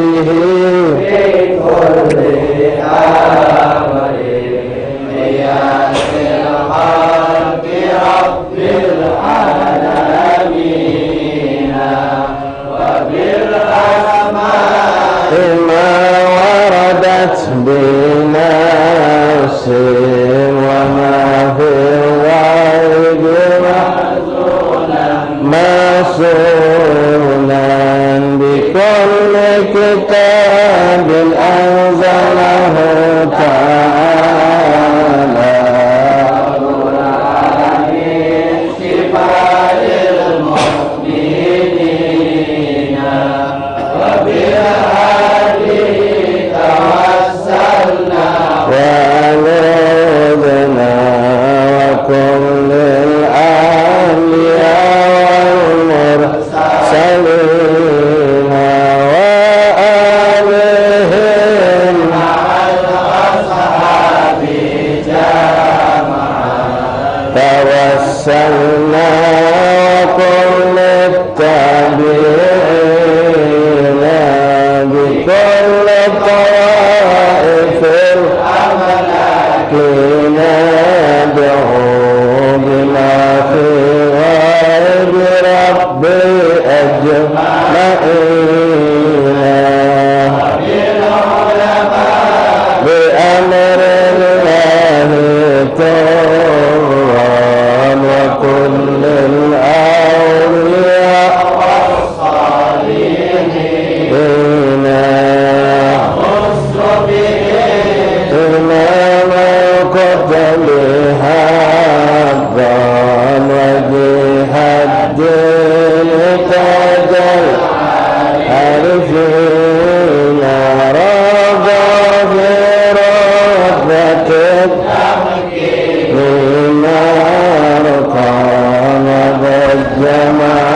به في كل أمر ياسر الخلق رب العالمين وبالأسماء ما وردت بنفس وما في الغيب مسؤولا بكل كتاب أنزله تعالى شفاء المؤمنين وبهذه توسلنا ونودنا وكل الأنبياء والمرسلين وآلهم مع الأصحاب جمعا توسلنا وكل التابعين بكل طوائف الأملاكين ندعو بما في غيب ربي أجمعين بأمر الله طرا وكل الأولياء والصالحين خص به إماما كتب حقا وجه الدين تجل عارفين رضا برتبة مما ارتام بالجمال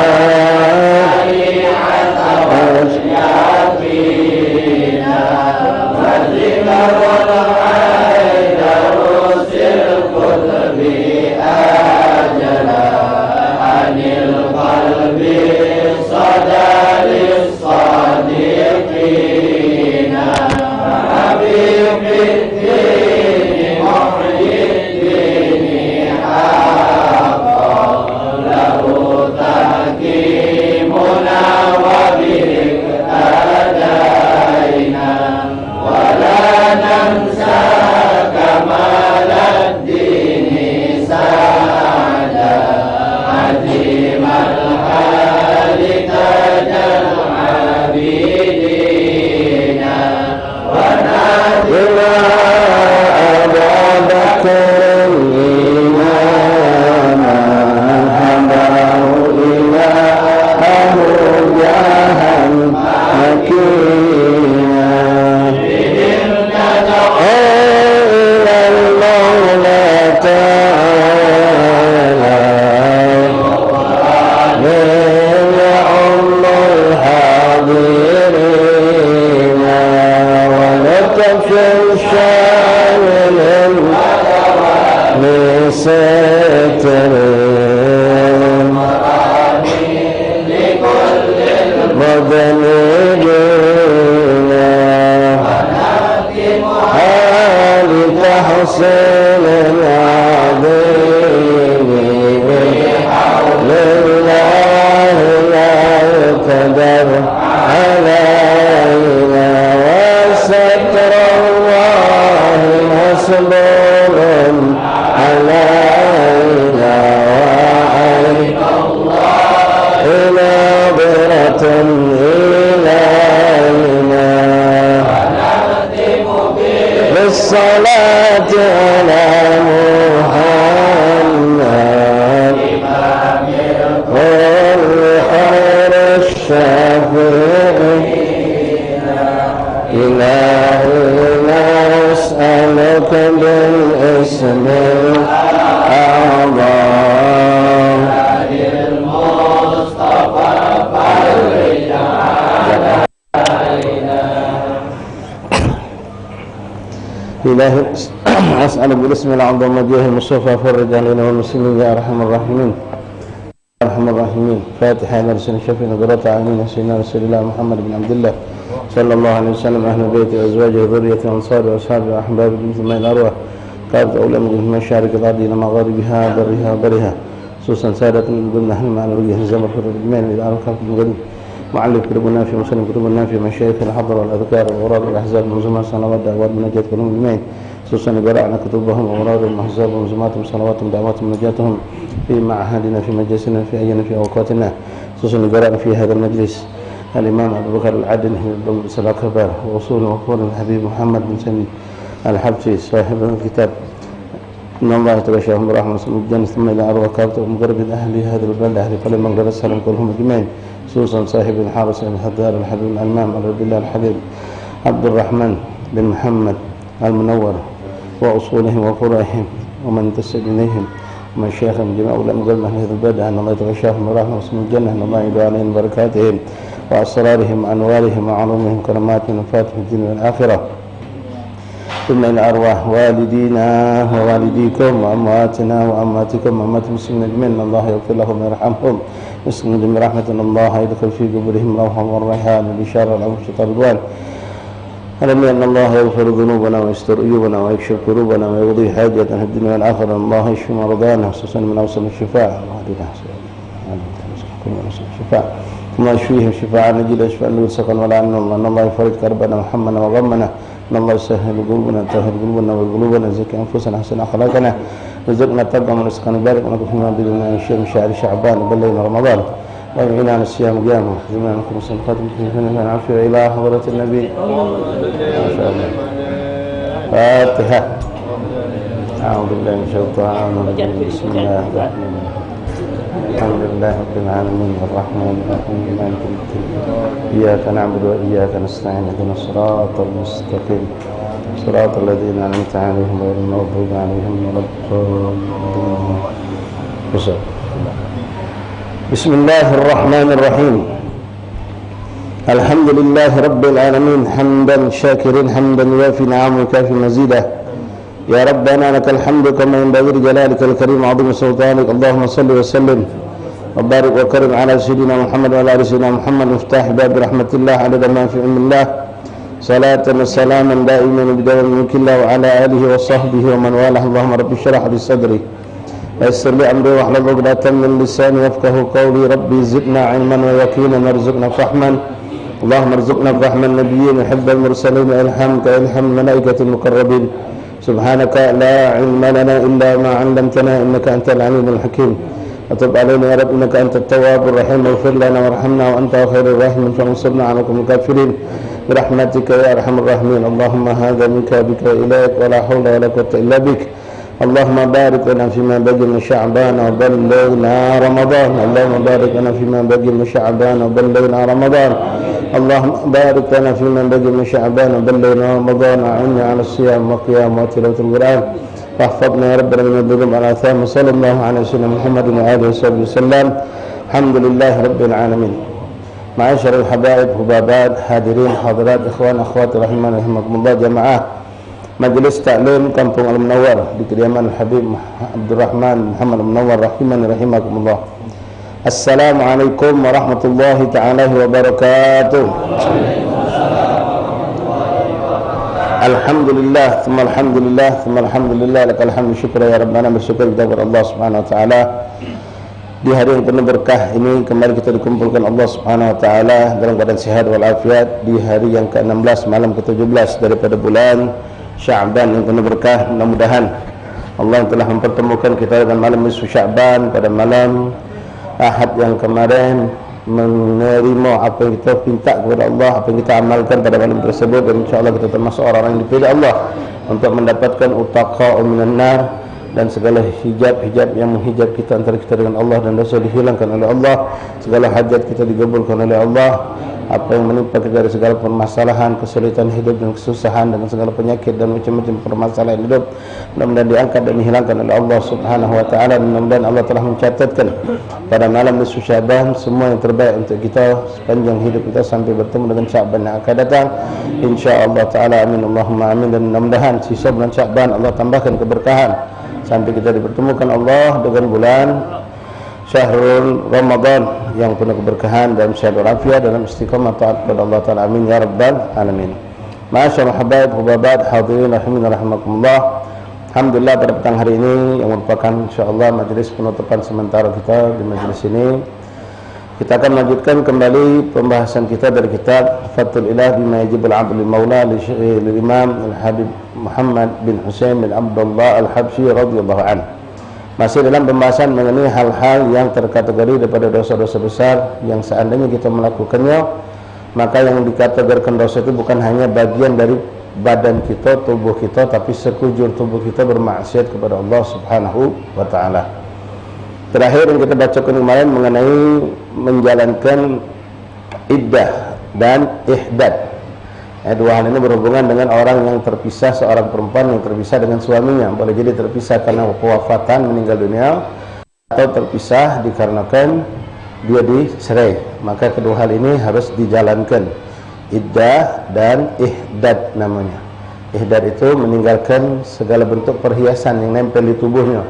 إلهي أسأل بالاسم العظيم وجهه المصطفى فرج علينا والمسلمين يا أرحم الراحمين أرحم الراحمين. فاتحة إلى رسول الشفيع نظرات عيننا سيدنا رسول الله محمد بن عبد الله صلى الله عليه وسلم أهل بيته وأزواجه وذريته وأنصاره وأصحابه وأحبابه من ثم الأرواح قالت أولى من مشارق الأرض إلى مغاربها برها وبرها خصوصا سادة القلنا أهل معنى رجيه الزمر في الرجمين إلى أرقام القلب معلم قلوبنا في مسلم قلوبنا في مشايخ الحضر والأذكار والأوراد والأحزاب والمنظمات صلوات دعوات مناجاة كلهم الجميع خصوصا قرأنا كتبهم وأورادهم وأحزاب ومنظماتهم صلواتهم دعواتهم مناجاتهم في معهدنا في مجلسنا في أينا في أوقاتنا خصوصا قرأنا في هذا المجلس الإمام أبو بكر العدل بن الكبار وأصول وفور الحبيب محمد بن سمي الحبشي صاحب الكتاب إن الله تبشرهم برحمة الجنة ثم إلى أرواح كافة ومغرب أهل هذا البلد أهل قلب من قرأ السلام كلهم أجمعين خصوصا صاحب الحارس الحدار الحبيب الإمام عبد الله الحبيب عبد الرحمن بن محمد المنور وأصولهم وفروعهم ومن انتسب إليهم ومن شيخهم جميع أولئك من أهل هذا البلد أن الله تبشرهم برحمة الجنة أن الله يدعو عليهم بركاتهم وأسرارهم وأنوارهم وعلومهم كراماتهم وفاتهم الدين والآخرة ثم إلى أرواح والدينا ووالديكم وأمواتنا وأمواتكم وأموات المسلمين أجمعين الله يغفر لهم ويرحمهم يسلم برحمة الله يدخل في قبورهم روحا والريحان والبشارة والعفو والرضوان ألم أن الله يغفر ذنوبنا ويستر عيوبنا ويكشف كروبنا ويقضي حاجتنا في الدنيا والآخرة الله يشفي مرضانا خصوصا من أوصل الشفاء الله يهدينا الشفاء ثم يشفيهم شفاء نجد شفاء نور سكن ولا أن الله يفرج كربنا وحمنا وغمنا أن الله يسهل قلوبنا طهر قلوبنا وقلوبنا زكي أنفسنا حسن أخلاقنا رزقنا تقوى من رزقنا بارك ونكون فيما بدنا من شهر شهر شعبان وبلغنا رمضان وإنا عن الصيام قيام وحزمنا نكون صدقاتنا في العافية إلى حضرة النبي ما شاء الله فاتحة أعوذ بالله من الشيطان الرجيم بسم الله الرحمن الرحيم الحمد لله رب العالمين الرحمن الرحيم مالك يوم الدين إياك نعبد وإياك نستعين اهدنا الصراط المستقيم صراط الذين أنعمت عليهم غير المغضوب عليهم ولا الضالين. بسم الله الرحمن الرحيم الحمد لله رب العالمين حمدا شاكرين حمدا يوافي نعمه وكافي مزيدا يا ربنا لك الحمد كما ينبغي لجلالك الكريم وعظيم سلطانك اللهم صل وسلم وبارك وكرم على سيدنا محمد وعلى ال سيدنا محمد مفتاح باب رحمة الله عدد ما في علم الله صلاة وسلاما دائما بدوام ملك الله وعلى آله وصحبه ومن والاه اللهم رب اشرح لي صدري ويسر لي أمري واحلل عقدة من لساني يفقهوا قولي ربي زدنا علما ويقينا وارزقنا فهما اللهم ارزقنا فهم النبيين وحب المرسلين والهمك والهم الملائكة المقربين سبحانك لا علم لنا إلا ما علمتنا إنك أنت العليم الحكيم وتب علينا يا رب إنك أنت التواب الرحيم واغفر لنا وارحمنا وأنت خير الراحمين فانصرنا على القوم الكافرين برحمتك يا أرحم الراحمين اللهم هذا منك بك وإليك ولا حول ولا قوة إلا بك اللهم بارك لنا فيما بقي من شعبان وبلغنا رمضان اللهم بارك لنا فيما بقي من شعبان وبلغنا رمضان اللهم بارك لنا فيما بقي من شعبان وبلغنا رمضان وأعنا على الصيام والقيام وتلاوة القرآن واحفظنا يا ربنا من الذنوب والآثام وصلى الله على سيدنا محمد وآله وصحبه وسلم الحمد لله رب العالمين. معاشر الحبائب حبابات حاضرين حاضرات إخوان أخوات رحمنا رحمكم الله جماعة Majelis Taklim Kampung Al-Munawwar di kediaman Habib Abdul Rahman Muhammad Al-Munawwar rahimani rahimakumullah. Assalamualaikum warahmatullahi ta'ala wabarakatuh. Alhamdulillah thumma alhamdulillah thumma alhamdulillah lakal hamdu syukra ya rabbana bersyukur kepada Allah Subhanahu wa taala. Di hari yang penuh berkah ini kembali kita dikumpulkan Allah Subhanahu wa taala dalam keadaan sehat walafiat di hari yang ke-16 malam ke-17 daripada bulan Sya'ban yang penuh berkah. Mudah-mudahan Allah yang telah mempertemukan kita dengan malam nisfu Sya'ban pada malam Ahad yang kemarin menerima apa yang kita minta kepada Allah, apa yang kita amalkan pada malam tersebut, dan insyaAllah kita termasuk orang yang dipilih Allah untuk mendapatkan utaqa minan nar dan segala hijab-hijab yang menghijab kita antara kita dengan Allah, dan dosa dihilangkan oleh Allah, segala hajat kita digabulkan oleh Allah, apa yang menimpa kita dari segala permasalahan, kesulitan hidup dan kesusahan dengan segala penyakit dan macam-macam permasalahan hidup, mudah-mudahan diangkat dan dihilangkan oleh Allah Subhanahu wa taala. Dan mudah-mudahan Allah telah mencatatkan pada malam nisfu Sya'ban semua yang terbaik untuk kita sepanjang hidup kita sampai bertemu dengan Sya'ban yang akan datang insyaallah taala. Amin Allahumma amin. Dan mudah-mudahan sisa bulan Sya'ban Allah tambahkan keberkahan sampai kita dipertemukan Allah dengan bulan syahrul Ramadan yang penuh keberkahan dan sehat walafiat dalam istiqamah taat kepada Allah Ta'ala. Amin ya rabbal alamin. Masyaallah habaib hubabat hadirin rahimin rahimakumullah. Alhamdulillah pada petang hari ini yang merupakan insyaallah majelis penutupan sementara kita di majelis ini, kita akan melanjutkan kembali pembahasan kita dari kitab Fathul Ilah bima yajibul abdul maula li Imam Al-Habib Muhammad bin Husain bin Abdullah Al-Habsyi radhiyallahu anhu. Masih dalam pembahasan mengenai hal-hal yang terkategori daripada dosa-dosa besar yang seandainya kita melakukannya, maka yang dikategorikan dosa itu bukan hanya bagian dari badan kita, tubuh kita, tapi sekujur tubuh kita bermaksiat kepada Allah Subhanahu wa taala. Terakhir yang kita bacakan kemarin mengenai menjalankan iddah dan ihdad. Dua hal ini berhubungan dengan orang yang terpisah, seorang perempuan yang terpisah dengan suaminya. Boleh jadi terpisah karena kewafatan, meninggal dunia, atau terpisah dikarenakan dia dicerai. Maka kedua hal ini harus dijalankan, iddah dan ihdad namanya. Ihdad itu meninggalkan segala bentuk perhiasan yang nempel di tubuhnya,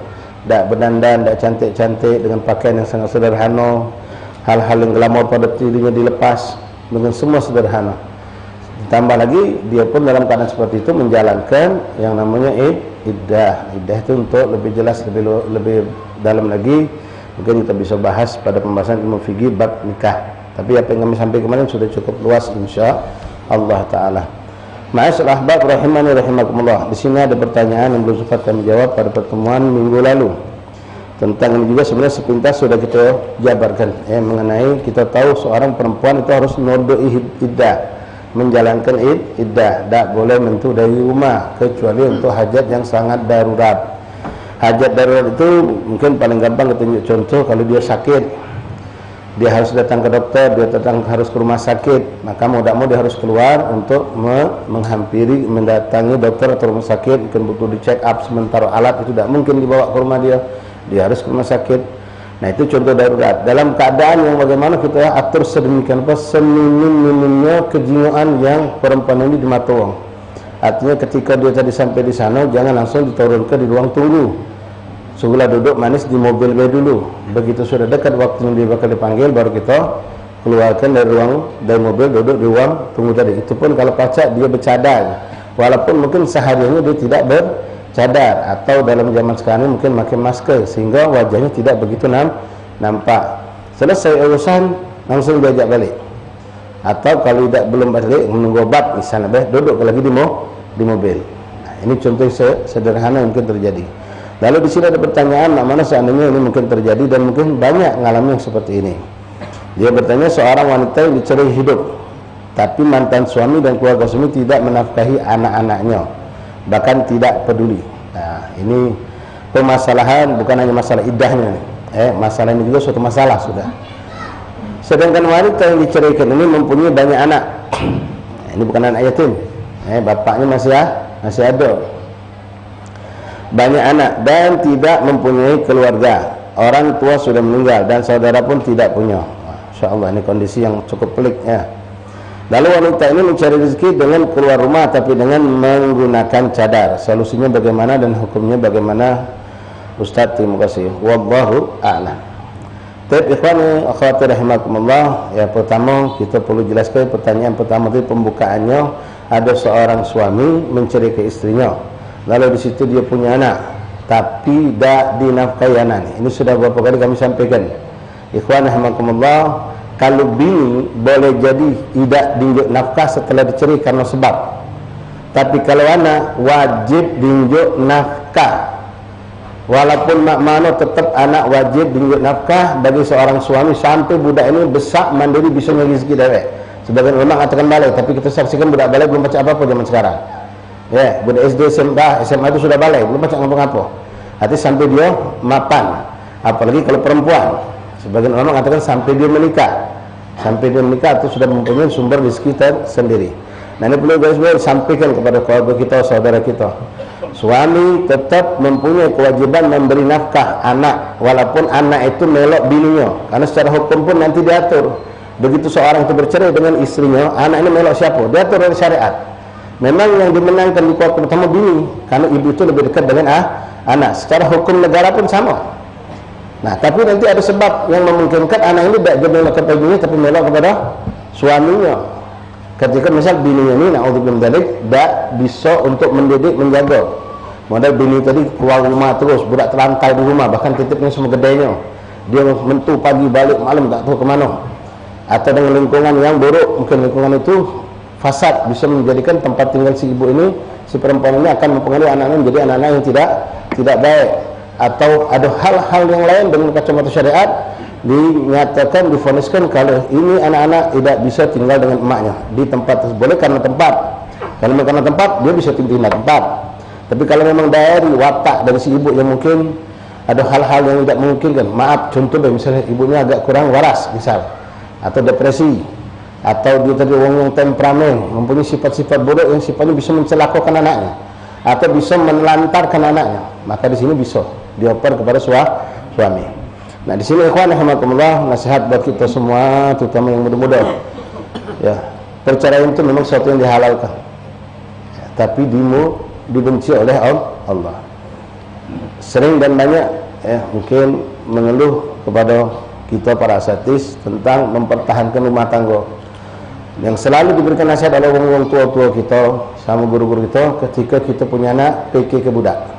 tak berdandan, tak cantik-cantik, dengan pakaian yang sangat sederhana, hal-hal yang glamor pada dirinya dilepas, dengan semua sederhana. Ditambah lagi dia pun dalam keadaan seperti itu menjalankan yang namanya iddah. Iddah itu untuk lebih jelas, lebih dalam lagi mungkin kita bisa bahas pada pembahasan ilmu fikih bab nikah. Tapi apa yang kami sampaikan kemarin sudah cukup luas insyaallah taala. Ma'asyiral ahbab rahimani rahimakumullah. Di sini ada pertanyaan yang belum sempat kami jawab pada pertemuan minggu lalu. Tentang ini juga sebenarnya sepintas sudah kita jabarkan, mengenai kita tahu seorang perempuan itu harus nodoi iddah, menjalankan iddah, tak boleh mentu dari rumah kecuali untuk hajat yang sangat darurat. Hajat darurat itu mungkin paling gampang kita tunjuk contoh, kalau dia sakit, dia harus datang ke dokter, dia harus ke rumah sakit, maka mau tak mau dia harus keluar untuk menghampiri, mendatangi dokter atau rumah sakit. Mungkin butuh di check up sementara, alat itu tidak mungkin dibawa ke rumah dia harus ke rumah sakit. Nah itu contoh darurat. Dalam keadaan yang bagaimana kita atur sedemikian apa seminim-minimnya kejiwaan yang perempuan ini di mata orang. Artinya ketika dia tadi sampai di sana, jangan langsung diturunkan di ruang tunggu. Sugulah duduk manis di mobil dulu. Begitu sudah dekat waktunya dia bakal dipanggil, baru kita keluarkan dari mobil, duduk di ruang tunggu tadi. Itu pun kalau pacak dia bercadar, walaupun mungkin sehariannya dia tidak bercadar, atau dalam zaman sekarang mungkin pakai masker sehingga wajahnya tidak begitu nampak. Selesai urusan langsung diajak balik, atau kalau belum balik menunggu obat misalnya, duduk lagi di mobil. Nah, ini contoh sederhana yang mungkin terjadi. Lalu di sini ada pertanyaan, mana seandainya ini mungkin terjadi dan mungkin banyak mengalami yang seperti ini. Dia bertanya, seorang wanita yang dicerai hidup, tapi mantan suami dan keluarga suami tidak menafkahi anak-anaknya, bahkan tidak peduli. Nah, ini permasalahan bukan hanya masalah iddahnya, masalah ini juga suatu masalah sudah. Sedangkan wanita yang diceraikan ini mempunyai banyak anak. Ini bukan anak yatim, bapaknya masih ada. Banyak anak dan tidak mempunyai keluarga. Orang tua sudah meninggal dan saudara pun tidak punya. Insyaallah ini kondisi yang cukup pelik ya. Lalu wanita ini mencari rezeki dengan keluar rumah tapi dengan menggunakan cadar. Solusinya bagaimana dan hukumnya bagaimana? Ustaz, terima kasih. Wallahu a'lam. Baik ikhwani akhwati rahimakumullah, ya pertama kita perlu jelaskan pertanyaan pertama itu pembukaannya, ada seorang suami mencari ke istrinya. Lalu di situ dia punya anak tapi tidak dinafkahi anak. Ini sudah beberapa kali kami sampaikan. Ikhwan rahimakumullah, kalau bini boleh jadi tidak diunjuk nafkah setelah dicerai karena sebab, tapi kalau anak wajib diunjuk nafkah. Walaupun mak mano tetap anak wajib diunjuk nafkah bagi seorang suami sampai budak ini besar mandiri bisa nyari rezeki dewek. Sebagian ulama katakan balik, tapi kita saksikan budak balik belum baca apa-apa zaman sekarang. Ya, budak SD, SMA itu sudah balik, belum baca apa-apa. Artinya sampai dia mapan. Apalagi kalau perempuan, sebagian ulama katakan sampai dia menikah. Sampai dia menikah itu sudah mempunyai sumber rezeki sendiri. Nah ini perlu guys sampaikan kepada keluarga kita, saudara kita. Suami tetap mempunyai kewajiban memberi nafkah anak, walaupun anak itu melok bininya, karena secara hukum pun nanti diatur. Begitu seorang itu bercerai dengan istrinya, anak ini melok siapa? Diatur oleh syariat. Memang yang dimenangkan di keluarga pertama bini, karena ibu itu lebih dekat dengan anak. Secara hukum negara pun sama. Nah, tapi nanti ada sebab yang memungkinkan anak ini tidak melok kepada ibunya tapi melok kepada suaminya. Ketika misal bininya ini naudzubillah dzalik tidak bisa untuk mendidik, menjaga. Modal bini tadi keluar rumah terus, budak terlantar di rumah, bahkan titipnya semua gedenya. Dia mentu pagi balik malam tak tahu ke mana. Atau dengan lingkungan yang buruk, mungkin lingkungan itu fasad, bisa menjadikan tempat tinggal si ibu ini, si perempuan ini akan mempengaruhi anak-anak menjadi anak-anak yang tidak baik. Atau ada hal-hal yang lain dengan kacamata syariat dinyatakan, difoniskan kalau ini anak-anak tidak bisa tinggal dengan emaknya di tempat tersebut. Boleh karena tempat. Kalau karena tempat, dia bisa tinggal di tempat. Tapi kalau memang dari watak dari si ibu yang mungkin ada hal-hal yang tidak memungkinkan, maaf, contoh misalnya ibunya agak kurang waras misal, atau depresi, atau dia tadi orang yang temperamen, mempunyai sifat-sifat buruk yang sifatnya bisa mencelakakan anaknya atau bisa menelantarkan anaknya, maka di sini bisa dioper kepada suami. Nah, di sini ikhwan rahimakumullah, nasihat buat kita semua, terutama yang muda-muda. Ya, perceraian itu memang sesuatu yang dihalalkan. Ya, tapi dibenci oleh Allah. Sering dan banyak ya mungkin mengeluh kepada kita para asatidz tentang mempertahankan rumah tangga. Yang selalu diberikan nasihat oleh orang tua kita sama guru-guru kita ketika kita punya anak, PK ke budak.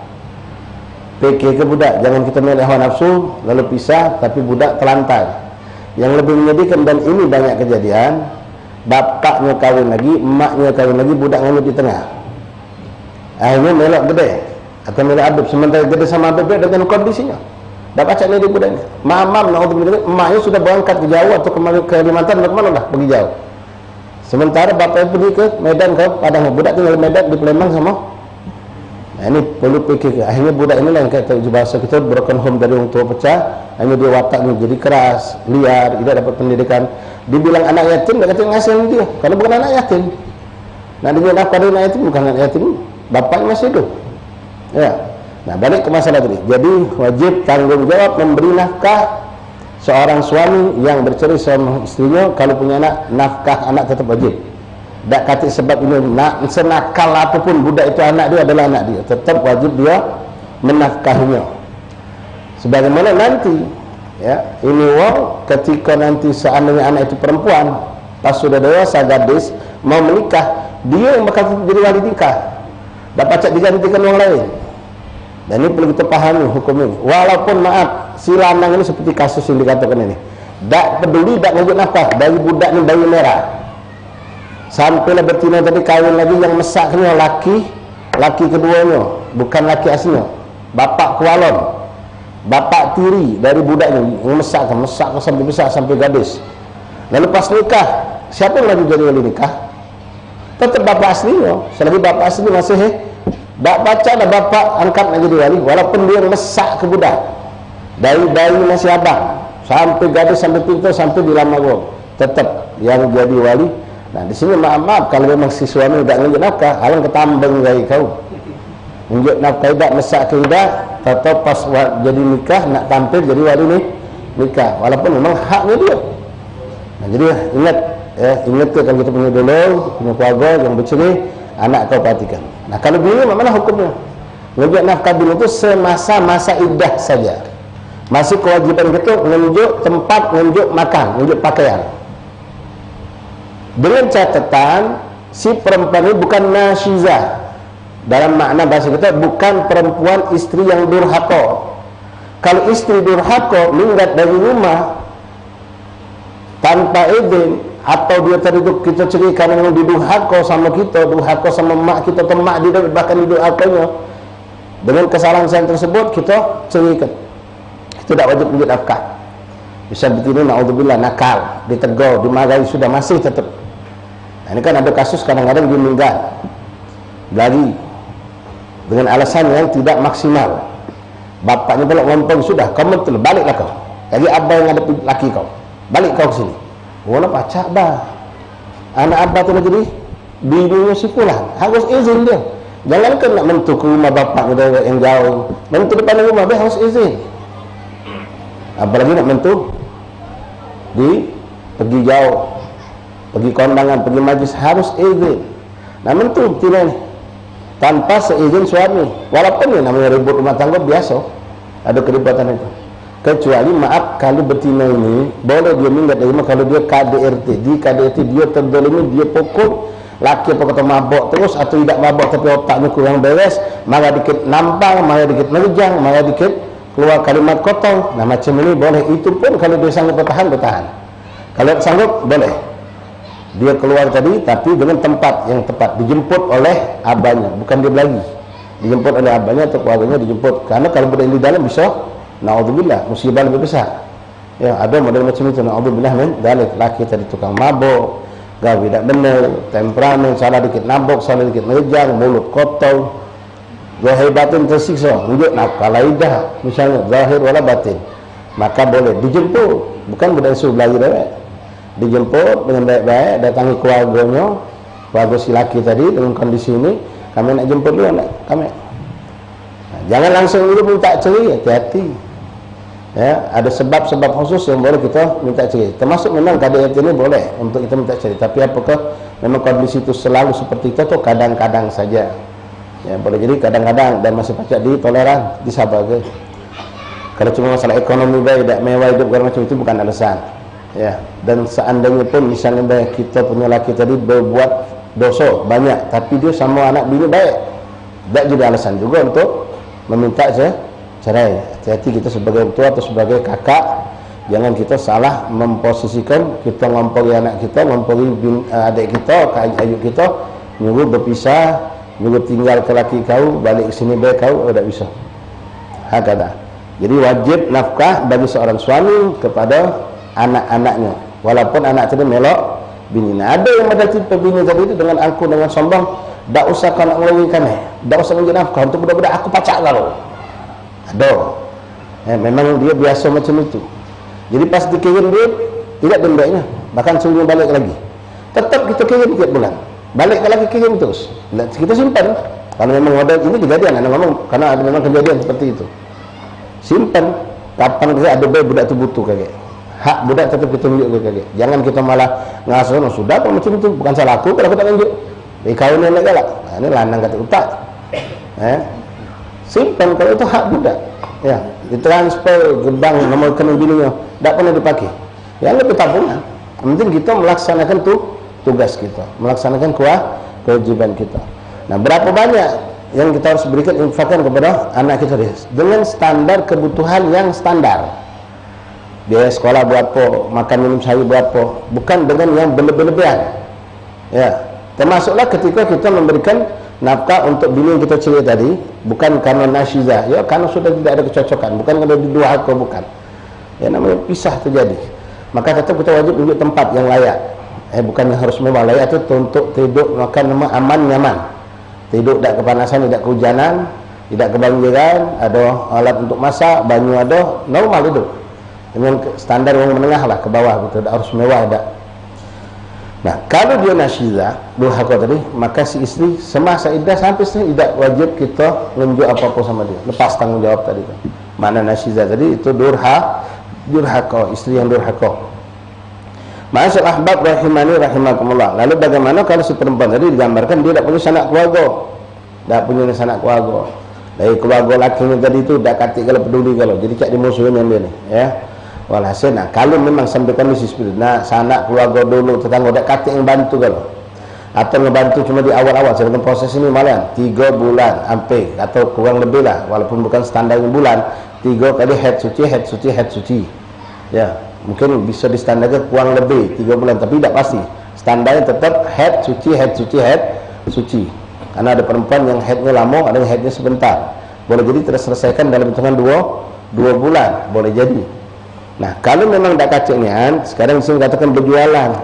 PK ke budak, jangan kita milih hawa nafsu lalu pisah tapi budak telantar. Yang lebih menyedihkan, dan ini banyak kejadian, bapaknya kawin lagi, emaknya kawin lagi, budak ngambil di tengah. Akhirnya melok gede atau melok adub, sementara gede sama adub dengan kondisinya. Dah pacak ni dia budaknya. Mamam emaknya sudah berangkat ke Jawa atau ke Kalimantan, ke mana dah pergi jauh. Sementara bapaknya pergi ke Medan, ke Padang. Budak tinggal di Medan, di Palembang sama. Nah, ini perlu fikir. Akhirnya budak ini yang kata bahasa kita broken home, dari orang tua pecah. Akhirnya dia wataknya jadi keras, liar, tidak dapat pendidikan. Dibilang anak yatim, dia kata ngasih dia. Kalau bukan anak yatim. Nah, dia nafkah dari anak yatim, bukan anak yatim. Bapaknya masih hidup. Ya. Nah, balik ke masalah tadi. Jadi wajib tanggung jawab memberi nafkah seorang suami yang bercerai sama istrinya. Kalau punya anak, nafkah anak tetap wajib. Tak kata sebab ini senakal apapun budak itu anak dia adalah anak dia, tetap wajib dia menafkahinya. Sebagaimana nanti ya, ini ketika nanti seandainya anak itu perempuan, pas sudah dewasa gadis mau menikah, dia yang bakal jadi wali nikah. Tak pacak digantikan orang lain. Dan ini perlu kita pahami hukum ini. Walaupun maaf, si lanang ini seperti kasus yang dikatakan ini, tak peduli, tak ngajak nafkah dari budak ini, bayi merah. Sampailah betina tadi kawin lagi, yang mesaknya laki keduanya, bukan laki aslinya, bapak kualon, bapak tiri dari budaknya yang mesakkan sampai besar, sampai gadis. Lalu pas nikah, siapa yang lagi jadi wali nikah? Tetap bapak aslinya. Selagi bapak asli masih tak baca dah bapak angkat nak jadi wali, walaupun dia mesak ke budak dari bayi masih abang sampai gadis, sampai pintar, sampai di lama tetap yang jadi wali. Nah, di sini maaf kalau memang si suami tidak nunjuk nafkah, halang ketambang gaya kau. Nunjuk nafkah tidak, mesak ke tidak, tetap pas jadi nikah nak tampil jadi wali nikah, walaupun memang haknya dia. Nah, jadi ingat ya, ingat tu kalau kita punya dulu, punya keluarga yang bercerai, anak kau perhatikan. Nah, kalau begini mana hukumnya? Nunjuk nafkah dulu itu semasa iddah saja. Masih kewajiban kita nunjuk tempat, nunjuk makan, nunjuk pakaian. Dengan catatan si perempuan ini bukan nasyizah. Dalam makna bahasa kita bukan perempuan istri yang durhaka. Kalau istri durhaka minggat dari rumah tanpa izin, atau dia tadi kita ceritakan yang didurhaka sama kita, durhaka sama mak kita, atau mak dia bahkan didurhakanya, dengan kesalahan tersebut kita ceritakan, itu tidak wajib menjadi nafkah. Bisa begini, naudzubillah, nakal, ditegur, dimarahi, sudah masih tetap. Nah, ini kan ada kasus kadang-kadang dia meninggal lagi dengan alasan yang tidak maksimal. Bapaknya belok ngompong, sudah kau betul, baliklah kau. Jadi abah yang ada laki kau, balik kau ke sini. Wala pacak bah. Anak abah tu lagi di bininya si pulang, harus izin dia. Jangan kan nak mentu ke rumah bapak yang jauh, mentu depan rumah dia harus izin. Apalagi nak mentu pergi jauh, pergi kondangan, pergi majlis, harus izin. Nah, mentu tidak ni tanpa seizin suami, walaupun ni namanya ribut rumah tangga biasa, ada keribatan itu. Kecuali maaf, kalau betina ini boleh dia minggat dari rumah kalau dia KDRT. Di KDRT dia terdolimi, dia pukul laki apa kata mabok terus atau tidak mabok tapi otaknya kurang beres, maka dikit nampang, maka dikit nerjang, maka dikit keluar kalimat kotor. Nah macam ini boleh. Itu pun kalau dia sanggup bertahan. Kalau sanggup boleh. Dia keluar tadi tapi dengan tempat yang tepat, dijemput oleh abahnya, bukan dia lagi. Dijemput oleh abahnya atau keluarganya dijemput. Karena kalau berada di dalam bisa naudzubillah, musibah lebih besar. Ya, ada model macam itu, naudzubillah min dzalik. Laki tadi tukang mabuk, gawe tidak benar, temperamen, salah dikit nabok, salah dikit nerjang, mulut kotor, zahir batin tersiksa, wujud nafkah laidah, misalnya zahir wala batin, maka boleh dijemput, bukan budak suruh belajar dewek. Dijemput dengan baik-baik, datangi keluarganya, keluarga si laki tadi dengan kondisi ini, kami nak jemput dulu anak kami. Nah, jangan langsung dulu minta cerai, hati-hati. Ya, ada sebab-sebab khusus yang boleh kita minta cerai. Termasuk memang KDRT ini boleh untuk kita minta cerai. Tapi apakah memang kondisi itu selalu seperti itu atau kadang-kadang saja? Ya, boleh jadi kadang-kadang dan masih pacak ditoleran, disabar ke. Kalau cuma masalah ekonomi baik, tidak mewah hidup segala macam itu bukan alasan. Ya, dan seandainya pun misalnya baik kita punya laki tadi berbuat dosa banyak, tapi dia sama anak bini baik, tidak jadi alasan juga untuk meminta cerai. Hati-hati kita sebagai tua atau sebagai kakak, jangan kita salah memposisikan kita ngompori anak kita, ngompori adik kita, ayuk kita, nyuruh berpisah, nyuruh tinggal ke laki kau, balik ke sini baik kau, tidak bisa. Hakada. Jadi wajib nafkah bagi seorang suami kepada anak-anaknya, walaupun anak tadi melok bini. Nah, ada yang ada tipe bini tadi itu dengan angkuh, dengan sombong, tak usah kau nak melawinkan, tak usah menjadi nafkah untuk budak-budak aku pacak kau. Ada. Memang dia biasa macam itu. Jadi pas dikirim duit tidak dendanya, bahkan suruh balik lagi. Tetap kita kirim tiap bulan, balik lagi kirim terus. Kita simpan. Kalau memang ada ini kejadian, anak ngomong karena ada memang kejadian seperti itu. Simpan. Kapan kita ada bayi budak tu butuh kakek. Hak budak tetap kita tunjuk ke kakek. Jangan kita malah ngasuh, no, sudah apa macam itu, bukan salah aku kalau aku tak tunjuk. Kau ni nak galak. Nah, ini lanang kata utak. Simpan kalau itu hak budak. Ya, ditransfer gerbang nomor rekening bininya, tak pernah dipakai. Ya lebih tabungan. Yang penting kita melaksanakan tugas kita, melaksanakan kewajiban kita. Nah, berapa banyak yang kita harus berikan infakkan kepada anak kita dengan standar kebutuhan yang standar. Biaya sekolah buat apa, makan minum sehari buat apa, bukan dengan yang berlebihan. Ya, termasuklah ketika kita memberikan nafkah untuk bini yang kita cerai tadi, bukan karena nasyizah, ya karena sudah tidak ada kecocokan, bukan karena diduakan, bukan. Ya namanya pisah terjadi. Maka tetap kita wajib tunjuk tempat yang layak. Bukan yang harus mewah, layak itu untuk tidur makan memang aman nyaman. Tidur tidak kepanasan, tidak kehujanan, tidak kebanjiran, ada alat untuk masak, banyu ada, normal hidup. Dengan standar yang menengah lah ke bawah gitu, tidak harus mewah tidak. Nah, kalau dia nasyizah, durhaka tadi, maka si istri semasa iddah sampai selesai tidak wajib kita menunjuk apa-apa sama dia. Lepas tanggung jawab tadi. Mana nasyizah tadi itu durhaka, istri yang durhaka. Ma'asyar ahbab rahimani rahimakumullah. Lalu bagaimana kalau si perempuan tadi digambarkan dia tidak punya sanak keluarga. Tak punya sanak keluarga. Dari keluarga lakinya tadi itu tak katik kalau peduli kalau. Jadi cak dimusuhin yang dia ni, ya. Walhasil, nah kalau memang sampai kondisi seperti itu, nah sanak keluarga dulu, tetangga tak katik yang bantu kalau, atau ngebantu cuma di awal-awal, sedangkan proses ini malah 3 bulan sampai atau kurang lebih lah, walaupun bukan standar bulan, 3 kali head suci, ya mungkin bisa distandarkan kurang lebih 3 bulan, tapi tidak pasti. Standarnya tetap head suci, karena ada perempuan yang headnya lama, ada yang headnya sebentar, boleh jadi terselesaikan dalam hitungan 2 bulan, boleh jadi. Nah, kalau memang tak kaciknya, sekarang sini katakan berjualan,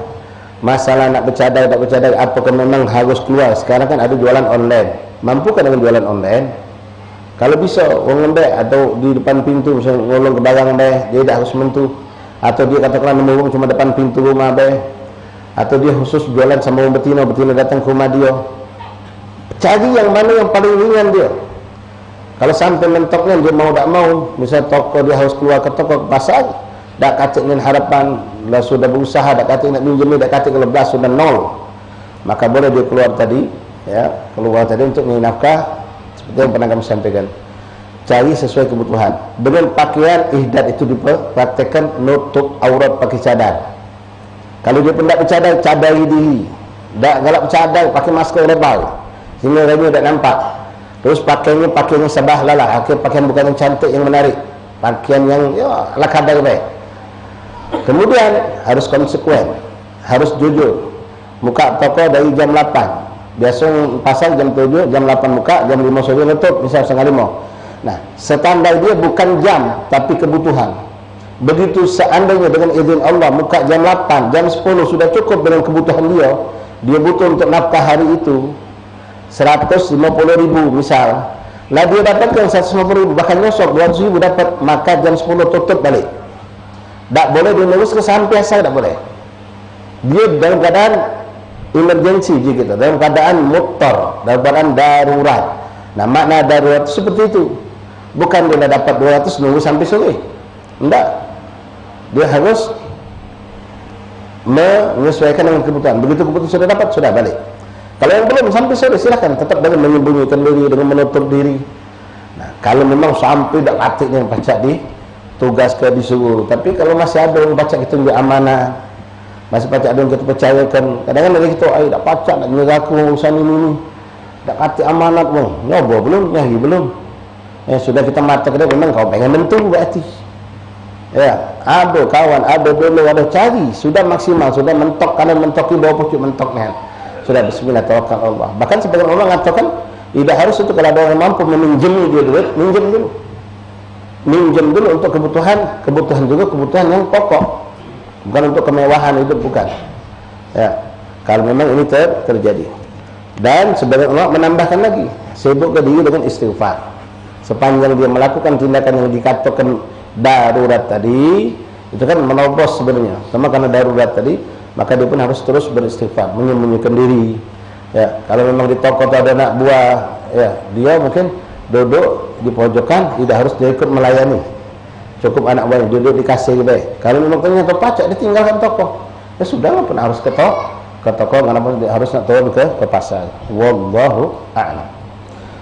masalah nak bercadar, tak bercadar, apakah memang harus keluar? Sekarang kan ada jualan online, mampukah dengan jualan online? Kalau bisa, orang lembek atau di depan pintu, misalnya ngolong ke barang deh, dia tak harus mentu, atau dia katakanlah menurung cuma depan pintu rumah deh, atau dia khusus jualan sama orang betina datang ke rumah dia. Cari yang mana yang paling ringan dia. Kalau sampai mentoknya dia mau tak mau, misalnya toko dia harus keluar ke toko, ke pasar, tak katik dengan harapan lah sudah berusaha, tak katik nak pinjam, tak katik kalau belas sudah 0, maka boleh dia keluar tadi, ya keluar tadi untuk nafkah seperti yang pernah kami sampaikan. cari sesuai kebutuhan. Dengan pakaian ihdad itu dipraktekkan nutup aurat pakai cadar. Kalau dia pun tak bercadar, cadari diri. Tak galak bercadar, pakai masker lebal sehingga orangnya tak nampak. Terus pakaiannya sabah lalah, pakaian bukan yang cantik, yang menarik, pakaian yang ya ala kadar baik. Kemudian harus konsekuen, harus jujur. Muka toko dari jam 8, biasa pasar jam 7, jam 8 muka, jam 5 sore tutup, misal setengah 5. Nah, standar dia bukan jam, tapi kebutuhan. Begitu seandainya dengan izin Allah muka jam 8, jam 10 sudah cukup dengan kebutuhan dia butuh untuk nafkah hari itu 150.000 misal. Lah dia dapatkan 150.000, bahkan nyosok 200.000 dapat, maka jam 10 tutup balik. Tak boleh dia nunggu sampai asal, tak boleh. Dia dalam keadaan emergency kita, dalam keadaan muttar, dalam keadaan darurat. Nah, makna darurat itu seperti itu. Bukan dia dapat 200 nunggu sampai sore. Tidak. Dia harus menyesuaikan dengan kebutuhan. Begitu kebutuhan sudah dapat, sudah balik. Kalau yang belum sampai sore, silakan tetap dengan menyembunyikan diri, dengan menutup diri. Nah, kalau memang sampai tak latihnya baca di tugas ke disuruh. Tapi kalau masih ada yang baca kita juga amanah, masih baca ada yang kita percayakan. Kadang-kadang dari kita, tak baca, tak nyerah aku urusan ini, tak kati amanat mu. Nyoba belum, nyahi belum. Sudah kita mata kita memang kau pengen mentung berarti. Ya, ada kawan, ada dulu, ada cari, sudah maksimal, sudah mentok kanan, mentok kiri, bawah pucuk mentoknya. Sudah bismillah tawakal Allah. Bahkan sebagian orang mengatakan tidak harus itu, kalau ada orang mampu meminjami dia duit, minjem dulu untuk kebutuhan juga kebutuhan yang pokok, bukan untuk kemewahan hidup, bukan. Ya, kalau memang ini terjadi. Dan sebagian orang menambahkan lagi, sibukkan diri dengan istighfar. Sepanjang dia melakukan tindakan yang dikatakan darurat tadi, itu kan menerobos sebenarnya. Sama karena darurat tadi, maka dia pun harus terus beristighfar, menyembunyikan diri. Ya, kalau memang di toko ada anak buah, ya dia mungkin duduk di pojokan, tidak harus dia ikut melayani. Cukup anak buahnya duduk di kasir baik. Kalau memang ternyata pacak, dia tinggalkan toko. Ya sudah, pun harus ke toko, kenapa dia harus nak turun ke pasar. Wallahu a'lam.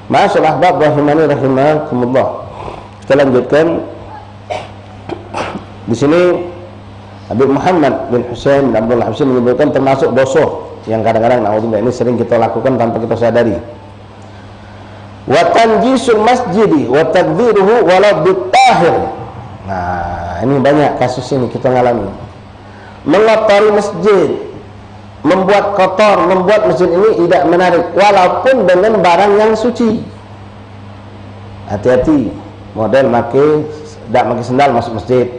Masyaallah, bab rahimani rahimakumullah. Kita lanjutkan. Di sini Habib Muhammad bin Husain bin Abdullah Husain menyebutkan termasuk dosa yang kadang-kadang naudzubillah ini sering kita lakukan tanpa kita sadari. Wa tanjisul masjidi wa tadbiruhu walau bitahir. Nah, ini banyak kasus ini kita ngalami. Mengotori masjid, membuat kotor, membuat masjid ini tidak menarik walaupun dengan barang yang suci. Hati-hati, model tak pakai sendal masuk masjid.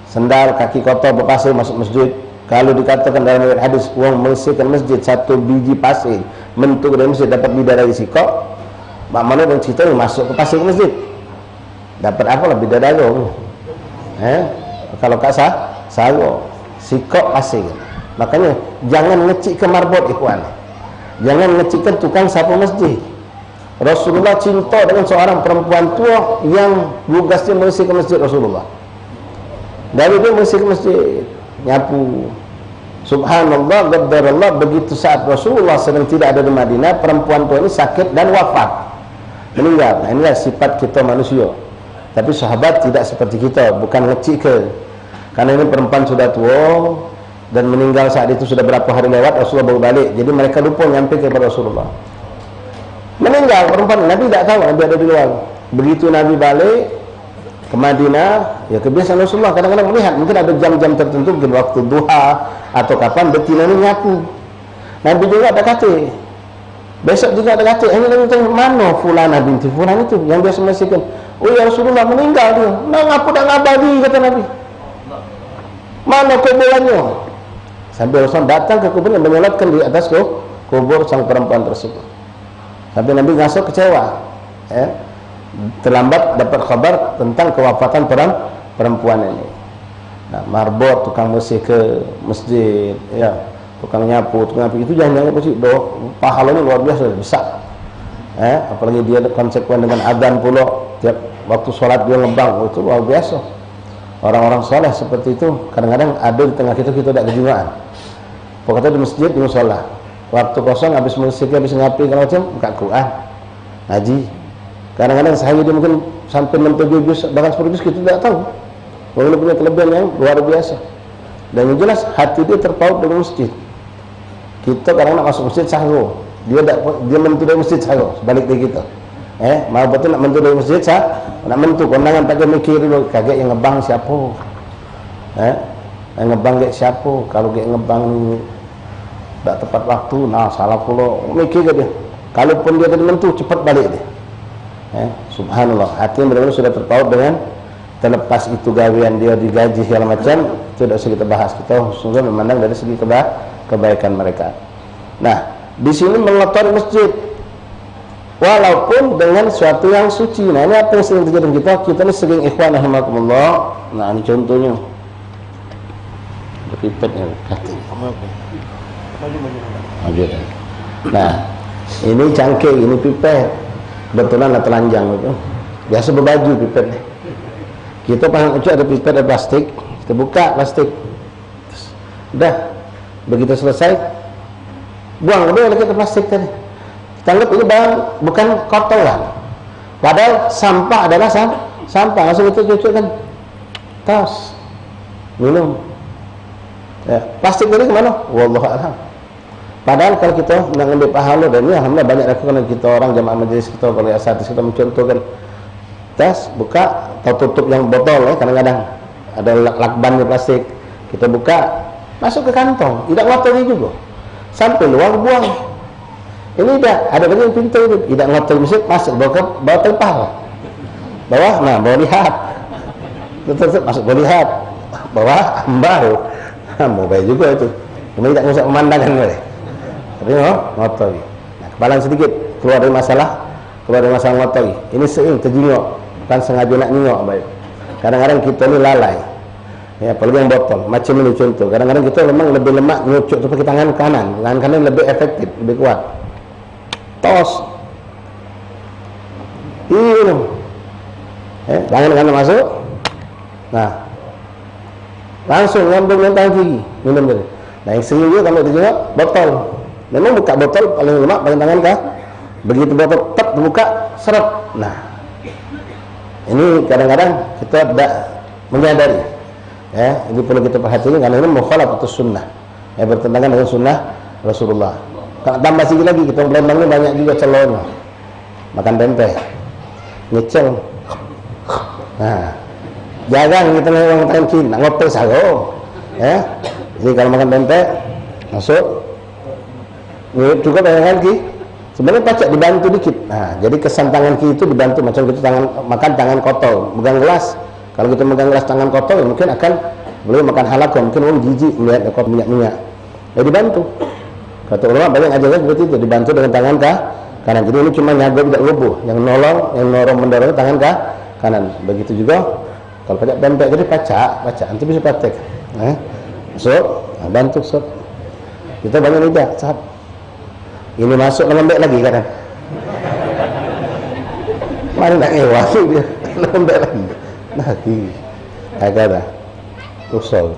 Sendal kaki kotor berpasir masuk masjid. Kalau dikatakan dalam hadis uang membersihkan masjid 1 biji pasir mentuk dari masjid dapat bidadari sikok, mana dan cerita masuk ke pasir ke masjid dapat apa lah bidadari. Kalau tak sawo sikok pasir. Makanya jangan ngecik ke marbot ikhwan, jangan ngecikkan tukang sapu masjid. Rasulullah cinta dengan seorang perempuan tua yang tugasnya membersihkan masjid Rasulullah. Dari dia bersih ke masjid, nyapu. Subhanallah, gaddarallah, begitu saat Rasulullah sedang tidak ada di Madinah, perempuan tua ini sakit dan wafat, meninggal. Nah, inilah sifat kita manusia. Tapi sahabat tidak seperti kita, bukan ngecik ke. Karena ini perempuan sudah tua dan meninggal saat itu sudah berapa hari lewat, Rasulullah baru balik. Jadi mereka lupa nyampe kepada Rasulullah. Meninggal perempuan, Nabi tidak tahu, Nabi ada di luar. Begitu Nabi balik ke Madinah, ya kebiasaan Rasulullah kadang-kadang melihat, mungkin ada jam-jam tertentu, mungkin waktu duha atau kapan betina ini nyapu. Nabi juga ada kata, besok juga ada kata, ini Nabi tanya, mana fulana binti fulan itu yang biasa membersihkan? Oh ya Rasulullah meninggal dia. Nah ngapu dan ngabadi, kata Nabi. Mana kuburannya? Sampai Rasulullah datang ke kuburan, menyolatkan di atas kubur sang perempuan tersebut. Sampai Nabi ngasuh kecewa, terlambat dapat kabar tentang kewafatan perempuan ini. Nah, marbot, tukang bersih ke masjid, ya, tukang nyapu itu jangan bersih, pahalanya luar biasa besar. Apalagi dia konsekuen dengan adzan pula, tiap waktu sholat dia ngebang, itu luar biasa. Orang-orang soleh seperti itu kadang-kadang ada di tengah kita tidak kejiwaan. Pokoknya di masjid, di musola, waktu kosong habis bersih, habis ngapi kalau macam buka Quran, ngaji. Kadang-kadang sehari dia mungkin sampai 6-7 juz, bahkan 10 juz, kita tidak tahu. Walaupun punya kelebihan yang luar biasa. Dan yang jelas hati dia terpaut dengan masjid. Kita kadang nak masuk masjid sahur, dia mentu dari masjid sahur, sebalik dari kita. Mau betul nak mentu dari masjid nak mentu kondangan tak mikir dulu, kaget yang ngebang siapa. Yang ngebang kayak siapa? Kalau kayak ngebang tak tepat waktu, nah salah pula. Mikir ke dia. Kalaupun dia tadi mentu, cepat balik dia. Subhanallah, hati yang benar-benar sudah terpaut dengan, terlepas itu gawean dia digaji segala macam, itu tidak usah kita bahas. Kita sungguh memandang dari segi kebaikan mereka. Nah, di sini mengotori masjid, walaupun dengan suatu yang suci. Nah, ini apa yang sering terjadi kita? Kita ini sering ikhwan rahimakumullah. Nah, ini contohnya. Pipetnya nah, ini cangkir, ini pipet. Kebetulan ada telanjang itu. Biasa berbaju pipet. Kita paham ada pipet ada plastik, kita buka plastik. Udah, begitu selesai, buang udah lagi ke plastik tadi. Kita anggap ini barang bukan kotoran. Padahal sampah adalah sampah. Langsung itu cucukkan tas, minum. Plastik tadi kemana? Wallahu a'lam. Padahal kalau kita nak ambil pahala, dan ini alhamdulillah banyak lakukan kita orang jamaah majlis kita, kalau asatidz kita mencontohkan tas, buka atau tutup yang botol, kadang-kadang ada lakban di plastik, kita buka, masuk ke kantong, tidak ngotori juga, sampai luar buang. Ini tidak ada lagi yang pintu itu, tidak ngotori masuk, masuk bawa telpah, bawah, nah bawa lihat, tetap masuk bawa lihat, bawah ambar. Mau baik juga itu, cuma tidak usah pemandangan boleh. Tapi ngotori. Nah, kepalan sedikit keluar dari masalah ngotori. Ini sering terjengok, bukan sengaja nak nyengok baik. Kadang-kadang kita ni lalai. Ya, apalagi yang botol. Macam ini contoh. Kadang-kadang kita memang lebih lemak nyucuk tu pakai tangan kanan lebih efektif, lebih kuat. Tos. Ini. Tangan kanan masuk. Nah, langsung ngambil dengan tangan kiri, minum tadi. Nah, yang sering juga kalau dijengok botol. Memang buka botol paling lemak pakai tangan kah? Begitu botol tep buka, seret. Nah, ini kadang-kadang kita tidak menyadari. Ini perlu kita perhatikan karena ini mukhalafatus sunnah. Bertentangan dengan sunnah Rasulullah. Kalau tambah sikit lagi, kita Palembang ini banyak juga celonnya. Makan tempe, ngecel. Nah, jarang kita orang tangki nak ngopi sago. Jadi kalau makan tempe masuk ini juga tangan kiri sebenarnya pacak dibantu dikit. Nah, jadi kesan tangan kiri itu dibantu macam kita makan tangan kotor, megang gelas. Kalau kita megang gelas tangan kotor, mungkin akan boleh makan halakah, mungkin orang jijik melihat kotor minyak. Dibantu. Kata ulama banyak ajaran seperti itu, dibantu dengan tangan kanan. Jadi ini cuma nyago tidak rubuh, yang norong mendorong tangan kanan. Begitu juga kalau pacak tempe jadi pacak, nanti bisa praktek. Bantu sob. Kita banyak lidah, sahab. Ini masuk lembek lagi kadang. Mana nak masuk dia lembek lagi. Nanti agak dah. Usol.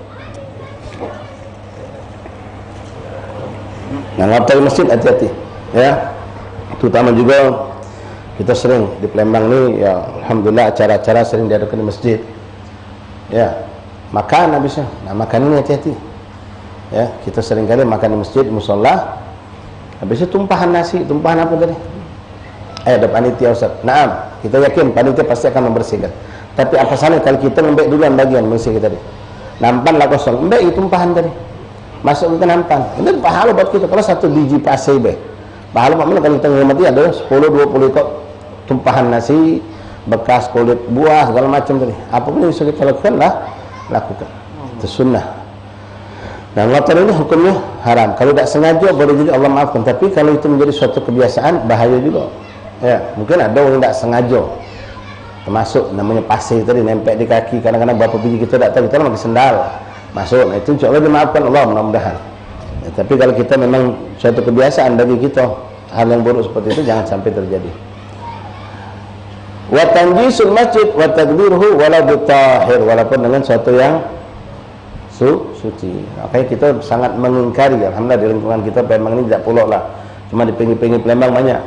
Nah, ngotori masjid hati-hati. Ya. Terutama juga kita sering di Palembang ni, ya alhamdulillah acara-acara sering diadakan di masjid. Ya. Makan habisnya. Nah, makan ini hati-hati. Ya, kita sering kali makan di masjid, di musholla. Habisnya tumpahan nasi, tumpahan apa tadi? Ada panitia Ustaz. Naam, kita yakin panitia pasti akan membersihkan. Tapi apa salahnya kalau kita ngembek duluan bagian bersih kita tadi. Nampan lah kosong, mbek itu tumpahan tadi. Masuk ke nampan. Ini pahala buat kita. Kalau satu biji pasir be. Pahala maknanya kalau kita ngamati ada 10-20 ekor tumpahan nasi, bekas kulit buah segala macam tadi. Apapun yang bisa kita lakukan lakukan. Itu sunnah. Nah, ngotor ini hukumnya haram. Kalau tidak sengaja boleh jadi Allah maafkan. Tapi kalau itu menjadi suatu kebiasaan, bahaya juga. Ya, mungkin ada orang yang tidak sengaja. Termasuk namanya pasir tadi nempel di kaki. Kadang-kadang berapa biji kita tidak tahu, kita pakai sendal masuk. Nah, itu insya Allah dimaafkan Allah mudah-mudahan. Ya, tapi kalau kita memang suatu kebiasaan bagi kita, hal yang buruk seperti itu jangan sampai terjadi. Wa tanjisul masjid wa tadbiruhu wala bitahir, walaupun dengan suatu yang suci. Makanya kita sangat mengingkari. Alhamdulillah di lingkungan kita Palembang ini tidak pulak lah. Cuma di pinggir-pinggir Palembang banyak.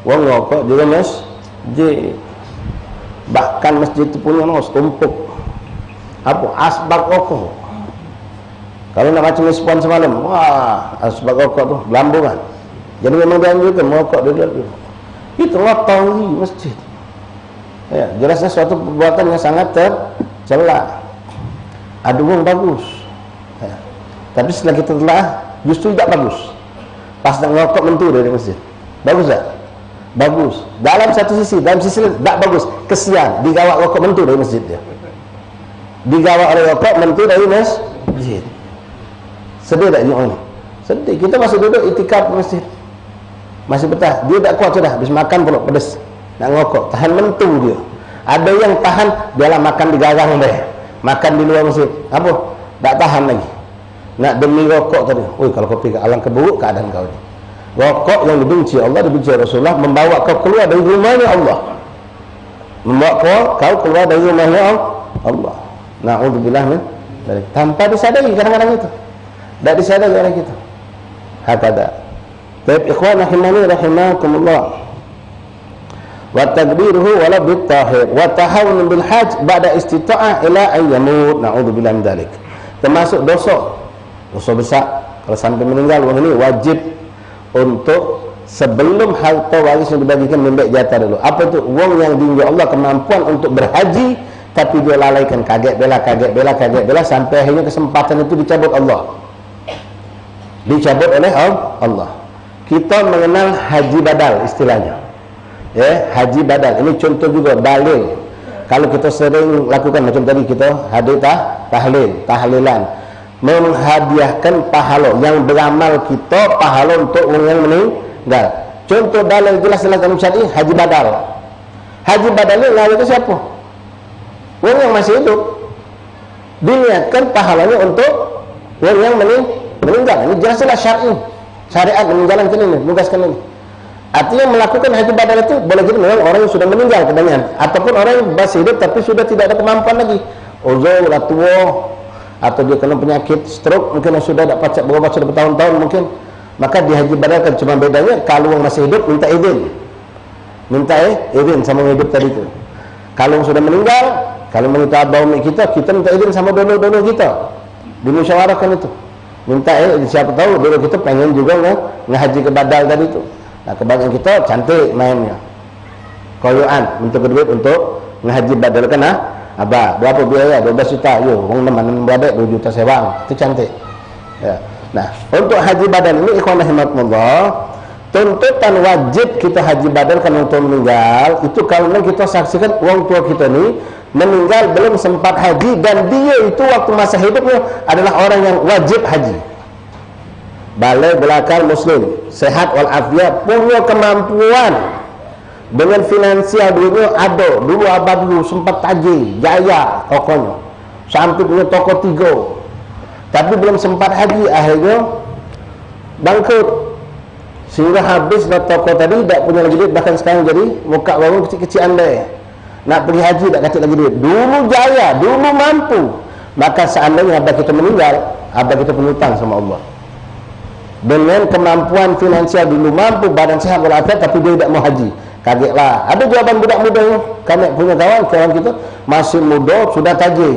Wong rokok juga Bahkan masjid itu punya tumpuk apa asbak rokok. Kalau nak macam respon semalam, wah asbak rokok tu gelambungan. Jadi memang dianjurkan merokok dulu. Itu lotong di masjid. Ya, jelasnya suatu perbuatan yang sangat tercela. Ada orang bagus. Ya. Tapi setelah kita telah, justru tidak bagus. Pas nak merokok mentu dari masjid. Bagus tak? Bagus. Dalam satu sisi, dalam sisi lain tak bagus. Kesian, digawak rokok mentu dari masjid dia. Digawak oleh rokok mentu dari masjid. Sedih tak tengok ni? Sedih. Kita masih duduk itikaf di masjid. Masih betah. Dia tak kuat sudah. Habis makan pula pedas. Nak rokok. Tahan mentu dia. Ada yang tahan, dia lah makan di garang deh. Makan di luar masjid. Apa? Tak tahan lagi. Nak demi rokok tadi. Oi, kalau kau pergi alangkah buruk keadaan kau ni. Rokok yang dibenci Allah, dibenci Rasulullah, membawa kau keluar dari rumahnya Allah. Membawa kau keluar dari rumahnya Allah. Na'udzubillah min dzalik. Tanpa disadari kadang-kadang itu. Tak disadari oleh kita. Hakada. Baik ikhwan rahimani rahimakumullah. Wa tadbiruhu wala bitahir wa tahawun bil hajj ba'da istita'ah ila an yamut. Na'udzubillah min dzalik. Termasuk dosa besar. Kalau sampai meninggal orang ini wajib untuk sebelum harta waris yang dibagikan memberi jatah dulu. Apa itu? Wong yang diinjak Allah kemampuan untuk berhaji, tapi dia lalaikan, kaget bela sampai akhirnya kesempatan itu dicabut Allah. Dicabut oleh Allah. Kita mengenal haji badal istilahnya. Ya, haji badal. Ini contoh juga dalil. Kalau kita sering lakukan macam tadi kita hadir tahlilan. Menghadiahkan pahala yang beramal kita pahala untuk orang yang meninggal. Contoh dalil jelas-jelas dalam syariat haji badal. Haji badal ni ngalir ke siapa? Orang yang masih hidup. Diniatkan pahalanya untuk orang yang meninggal. Ini jelas-jelas syariat menjalankan ini, menugaskan ini. Artinya melakukan haji badal itu boleh jadi memang orang yang sudah meninggal kebanyakan, ataupun orang yang masih hidup tapi sudah tidak ada kemampuan lagi. Uzur, tua, atau dia kena penyakit stroke, mungkin sudah tak pacak berobat sudah bertahun-tahun mungkin, maka dihaji badalkan. Cuma bedanya kalau yang masih hidup minta izin sama yang hidup tadi itu. Kalau yang sudah meninggal, kalau kita bawa kita minta izin sama donor-donor kita, dimusyawarahkan itu, minta siapa tahu donor kita pengen juga ngehaji ke badal tadi itu. Nah, kebanyakan kita cantik mainnya, koyoan minta duit untuk ngehaji badal kena. Abah, berapa biaya? 12 juta. Yo, orang teman beradik 2 juta sewang. Itu cantik. Ya. Nah, untuk haji badal ini ikhwan rahimakumullah, tuntutan wajib kita haji badal kan untuk meninggal. Itu kalau kita saksikan orang tua kita ni meninggal belum sempat haji, dan dia itu waktu masa hidupnya adalah orang yang wajib haji. Balik belakang muslim, sehat walafiat, punya kemampuan. Dengan finansial duitnya ada. Dulu abah dulu sempat tajir, jaya tokonya, sampai punya toko 3, tapi belum sempat haji, akhirnya bangkrut. Sehingga habislah toko tadi, tak punya lagi duit, bahkan sekarang jadi muka warung kecil-kecil andai. Nak pergi haji tak kacik lagi duit. Dulu jaya, dulu mampu. Maka seandainya abah kita meninggal, abah kita penghutang sama Allah. Dengan kemampuan finansial dulu mampu, badan sehat walafiat, tapi dia tidak mau haji. Kagetlah. Ada jawaban budak muda ni. Kami punya kawan kita masih muda sudah tajir.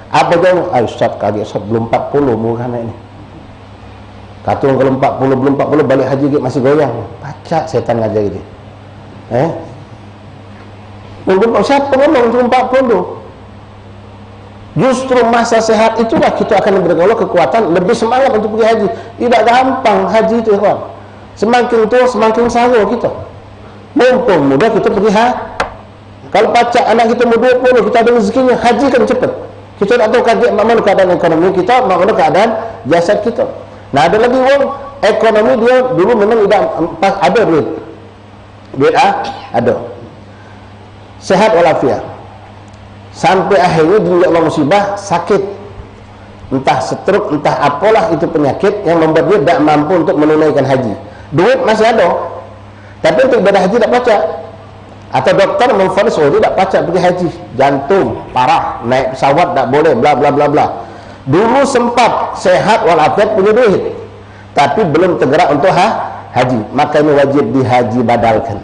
Apa dia? Ustaz kaget, Ustaz belum 40 umur anak ni. Kata orang kalau 40 belum 40 balik haji masih goyang. Pacak setan ngajar dia. Mungkin siapa ngomong untuk 40? Justru masa sehat itulah kita akan diberikan Allah kekuatan lebih semangat untuk pergi haji. Tidak gampang haji itu, ikhwan. Semakin tua semakin sawo kita. Mumpung muda kita pergi kalau pacak anak kita umur 20, kita ada rezekinya, haji kan cepat. Kita tak tahu kaget mana keadaan ekonomi kita, mana keadaan jasad kita. Nah, ada lagi orang ekonomi dia dulu memang tidak ada duit ada, sehat walafiat, sampai akhirnya dia Allah musibah sakit, entah stroke, entah apalah itu penyakit yang membuat dia tak mampu untuk menunaikan haji. Duit masih ada, tapi untuk ibadah haji tak pacak. Atau dokter memfonis, oh dia tak pacak pergi haji, jantung parah, naik pesawat tak boleh, bla bla bla bla. Dulu sempat sehat walafiat punya duit, tapi belum tergerak untuk haji, maka ini wajib dihaji badalkan.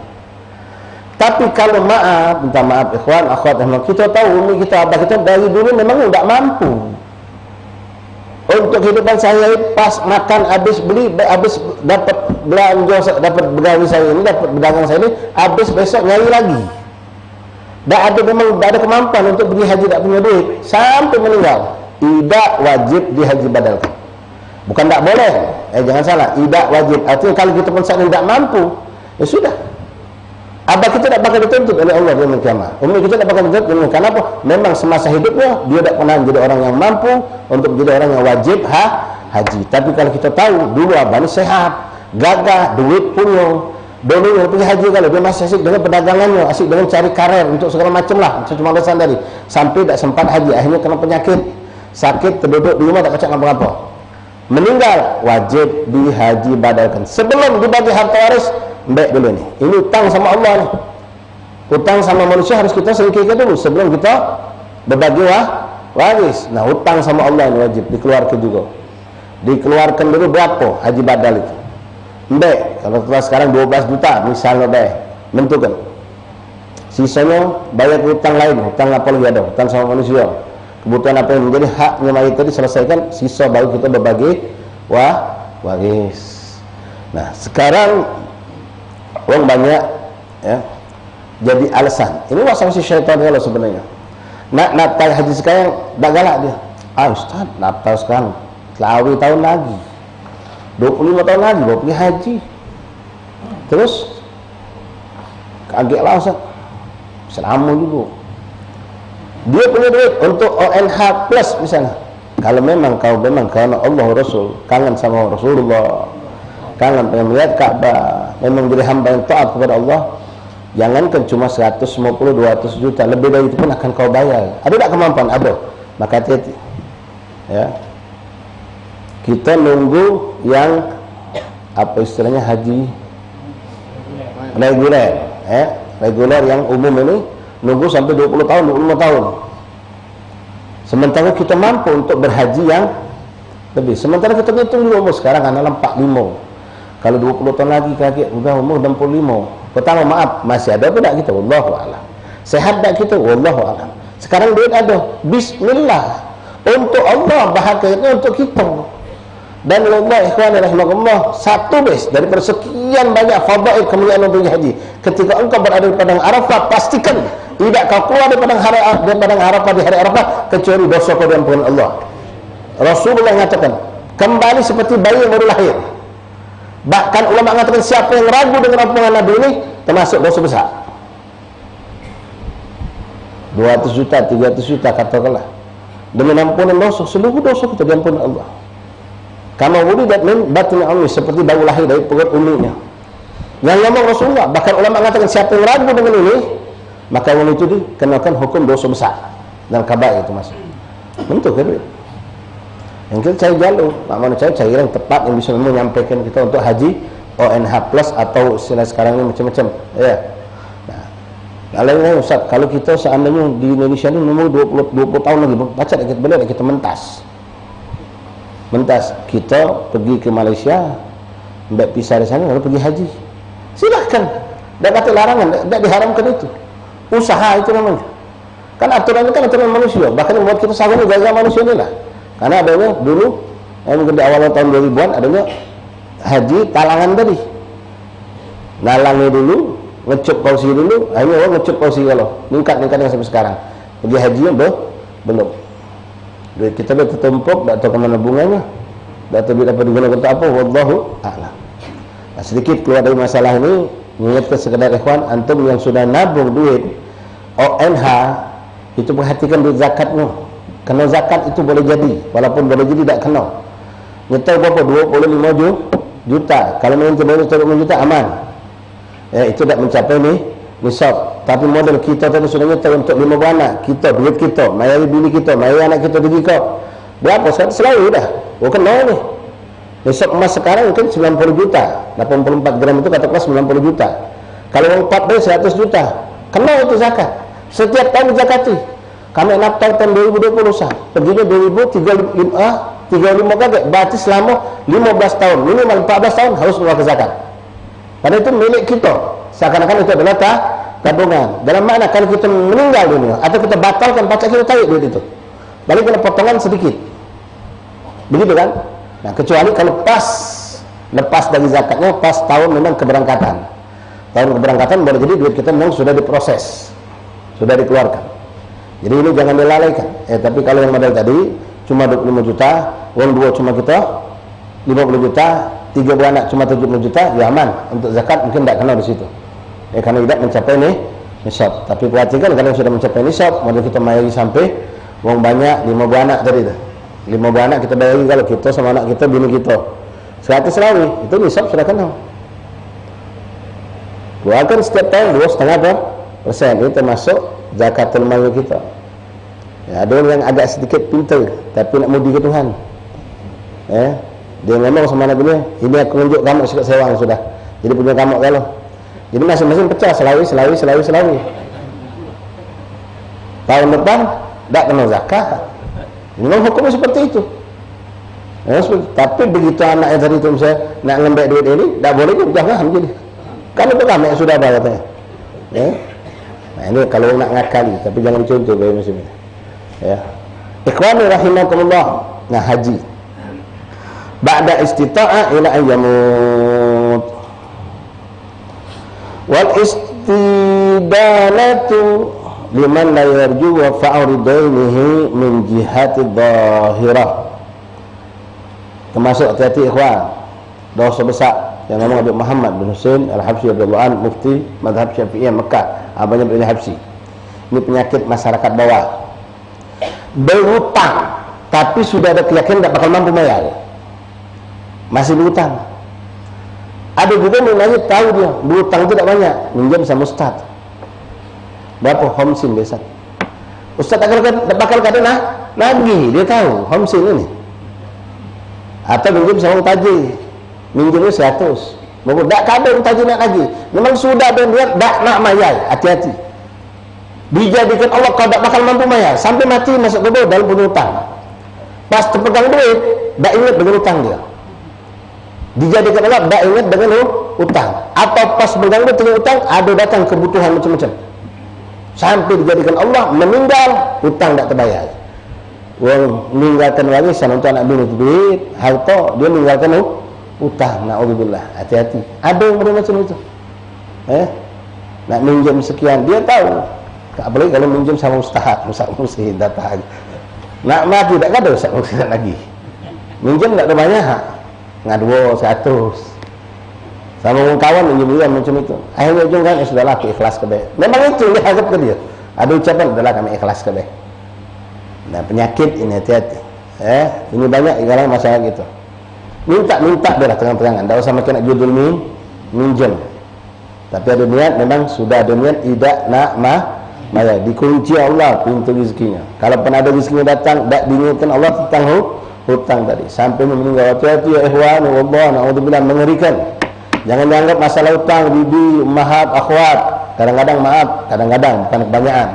Tapi kalau maaf, minta maaf ikhwan, akhwat, kita tahu umi kita, abah kita dari dulu memang tidak mampu. Untuk kehidupan saya pas makan, habis beli, habis dapat belanja, dapat begawi saya ini, dapat berdagang saya ini, habis besok nyari lagi. Tak ada, memang tak ada kemampuan untuk pergi haji, tak punya duit sampai meninggal. Tidak wajib dihaji badalkan. Bukan tak boleh, jangan salah, tidak wajib. Artinya kalau kita pun saat ini tak mampu, ya sudah. Abah kita tak bakal dituntut oleh Allah di kiamat. Umi kita tak bakal dituntut oleh, kenapa? Memang semasa hidupnya dia tak pernah menjadi orang yang mampu untuk menjadi orang yang wajib haji. Tapi kalau kita tahu dulu abah ni sehat, gagah, duit punya, dulu yang pergi haji, kalau dia masih asik dengan perdagangannya, asik dengan cari karir untuk segala macam lah, cuma alasan tadi, sampai tak sempat haji, akhirnya kena penyakit, sakit, terduduk di rumah tak pacak ngapa-ngapa, meninggal, wajib dihaji badalkan. Sebelum dibagi harta waris, baik dulu ni, ini hutang sama Allah ni, hutang sama manusia harus kita singkirkan dulu sebelum kita berbagi waris. Nah, hutang sama Allah ini wajib dikeluarkan juga. Dikeluarkan dulu berapa haji badal itu? Baik, kalau kita sekarang 12 juta misalnya, baik, menentukan sisanya bayar hutang lain, hutang apa lagi ada, hutang sama manusia, kebutuhan apa yang menjadi haknya mayit tadi selesaikan, sisa baru kita berbagi waris. Nah, sekarang orang banyak ya jadi alasan. Ini waswas syaitan kalau sebenarnya. Nak haji sekarang dah galak dia. Ustaz, nak tahu sekarang selama tahun lagi, 25 tahun lagi baru pergi haji. Terus kagetlah Ustaz. Selama juga. Dia punya duit untuk ONH plus misalnya. Kalau memang kau kerana Allah Rasul, kangen sama Rasulullah, kangen pengen melihat Ka'bah, memang jadi hamba yang taat kepada Allah, jangankan cuma 150-200 juta, lebih dari itu pun akan kau bayar. Ada tak kemampuan? Ada. Maka hati-hati ya, kita nunggu yang apa istilahnya haji reguler reguler yang umum ini, nunggu sampai 20 tahun, 25 tahun, sementara kita mampu untuk berhaji yang lebih. Sementara kita hitung dulu umur sekarang adalah 45. Kalau 20 tahun lagi kaget sudah umur 65. Pertama maaf, masih ada apa tak kita? Wallahu a'lam. Sehat tak kita? Wallahu a'lam. Sekarang duit ada. Bismillah. Untuk Allah, bahagianya untuk kita. Dan Allah ikhwan rahimahullah, satu bes daripada sekian banyak fadail kemuliaan untuk haji. Ketika engkau berada di padang Arafah, pastikan tidak kau keluar dari padang Arafah di hari Arafah kecuali dosa kau diampuni Allah. Rasulullah mengatakan, kembali seperti bayi yang baru lahir. Bahkan ulama mengatakan siapa yang ragu dengan ampunan Nabi ini termasuk dosa besar. 200 juta, 300 juta katakanlah, dengan ampunan dosa, seluruh dosa kita diampuni Allah. Kama wulidat min batni ummi, seperti baru lahir dari perut uminya. Yang ngomong Rasulullah. Bahkan ulama mengatakan siapa yang ragu dengan ini, maka orang itu dikenakan hukum dosa besar dan kabair itu masuk. Bentuk kan? Yang kita cari jalur, mana cari yang tepat yang bisa menyampaikan kita untuk haji ONH plus atau istilah sekarang ini macam-macam. Ya. Nah, kalau ini Ustaz, kalau kita seandainya di Indonesia ini umur 20 tahun lagi, baca kita boleh kita mentas kita pergi ke Malaysia, mbak pisah di sana lalu pergi haji. Silakan. Tak kata larangan, tak diharamkan itu. Usaha itu namanya. Kan aturan itu kan aturan manusia. Bahkan yang buat kita sama ni jaga manusia ni lah. Karena adanya dulu, mungkin di awal tahun 2000-an adanya haji talangan tadi. Nalangnya dulu, ngecup kausi dulu, akhirnya orang ngecup kausi kalau ningkat yang sampai sekarang. Pergi hajinya belum. Duit kita dah tertumpuk, tak tahu ke mana bunganya, tak tahu duit apa digunakan untuk apa, wallahu a'lam. Nah, sedikit keluar dari masalah ini, mengingatkan sekedar ikhwan, antum yang sudah nabung duit ONH, itu perhatikan duit zakatnya. Kena zakat itu boleh jadi, walaupun boleh jadi tak kena. Nyetor berapa? 25 juta. Kalau menyentuh boleh 25 juta, aman. Ya, itu tak mencapai nisab. Tapi model kita tadi sudah nyetor untuk 5 anak. Kita, duit kita, mayari bini kita, mayari anak kita pergi kau. Berapa? Selalu dah. Oh, kena ni. Nisab emas sekarang mungkin 90 juta. 84 gram itu katakanlah 90 juta. Kalau 4 dari 100 juta. Kena itu zakat. Setiap tahun zakati. Kami naftar tahun 2020 sah. Perginya 2035 kaget. Berarti selama 15 tahun, minimal 14 tahun harus mengeluarkan zakat. Padahal itu milik kita. Seakan-akan itu adalah tabungan. Dalam makna kalau kita meninggal dunia atau kita batalkan pajak, kita tarik duit itu. Lalu kena potongan sedikit. Begitu kan? Nah, kecuali kalau lepas dari zakatnya pas tahun memang keberangkatan. Tahun keberangkatan boleh jadi duit kita memang sudah diproses, sudah dikeluarkan. Jadi ini jangan dilalaikan. Tapi kalau yang modal tadi cuma 25 juta, uang 2 cuma kita 50 juta, 3 beranak cuma 70 juta, ya aman. Untuk zakat mungkin tidak kena di situ. Karena tidak mencapai nisab. Tapi perhatikan kalau sudah mencapai nisab, modal kita bayari sampai uang banyak 5 beranak tadi tu. 5 beranak kita bayari kalau kita sama anak kita, bini kita 100 lebih, itu nisab sudah kena. Keluarkan setiap tahun 2,5%. Ini termasuk zakatul mal kita. Ya, ada orang yang agak sedikit pintar tapi nak mudi ke Tuhan. Dia ngomong sama anak bini, ini aku tunjuk kamu sikit sewang sudah. Jadi punya kamu kalau. Jadi masing-masing pecah selawi. Tahun depan tak kena zakat. Memang hukumnya seperti itu. Tapi begitu anaknya tadi itu misalnya nak ngambil duit ini, tak boleh juga kan jadi. Kan itu kami sudah ada katanya. Nah ini kalau nak ngakali, tapi jangan contoh bagi muslim. Ya. Ikhwani rahimakumullah. Nah haji. Ba'da istita'ah ila ayyamut. Wal istidanatu liman la yarju wa fa'uridainihi min jihati dhahirah. Termasuk hati-hati ikhwan, dosa besar yang nama Habib Muhammad bin Husain Al-Habsyi radhiyallahu anhu, mufti mazhab Syafi'iyah Mekah, abangnya bin Habsyi. Ini penyakit masyarakat bawah. Berhutang tapi sudah ada keyakinan tak bakal mampu bayar. Masih berhutang. Ada juga menanya tahu dia berhutang itu tak banyak, minjam sama ustaz. Berapa homsin biasa? Ustaz tak bakal kata nagih, dia tahu homsin ini. Atau minjam sama tajir, minjamnya 100. Baru tak kadang tajir nak lagi. Memang sudah ada niat tak nak mayar, hati-hati. Dijadikan Allah kau tak bakal mampu mayar, sampai mati masuk kubur dalam punya hutang. Pas terpegang duit, tak ingat dengan hutang dia. Dijadikan Allah tak ingat dengan hutang. Atau pas pegang duit dengan hutang, ada datang kebutuhan macam-macam. Sampai dijadikan Allah meninggal, hutang tak terbayar. Orang meninggalkan warisan untuk anak bini duit, harta, dia meninggalkan hutang. Na'udzubillah, hati-hati. Ada yang macam itu. Nak minjam sekian, dia tahu. Apalagi kalau minjam sama ustaz mesti datang. Nak mati tak ada ustaz mesti lagi. Minjam tak ada banyak. Ngadu 100. Sama orang kawan minjam juga macam itu. Akhirnya ujung kan, sudahlah aku ikhlas kedai. Memang itu dia harap ke dia. Ada ucapan, sudahlah kami ikhlas kedai. Nah penyakit ini hati-hati. Ini banyak sekarang masalah gitu. Minta dia lah terang-terangan. Tak usah makin nak judul minjam. Tapi ada niat, memang sudah ada niat tidak nak bayar. Dikunci Allah pintu rezekinya. Kalau pernah ada rezekinya datang, tak diingatkan Allah tentang hutang tadi. Sampai meninggal. Hati-hati ya ikhwan, Allah na'udzubillah, mengerikan. Jangan dianggap masalah hutang, bibi, ummahat, akhwat. Kadang-kadang maaf, kadang-kadang bukan kebanyakan.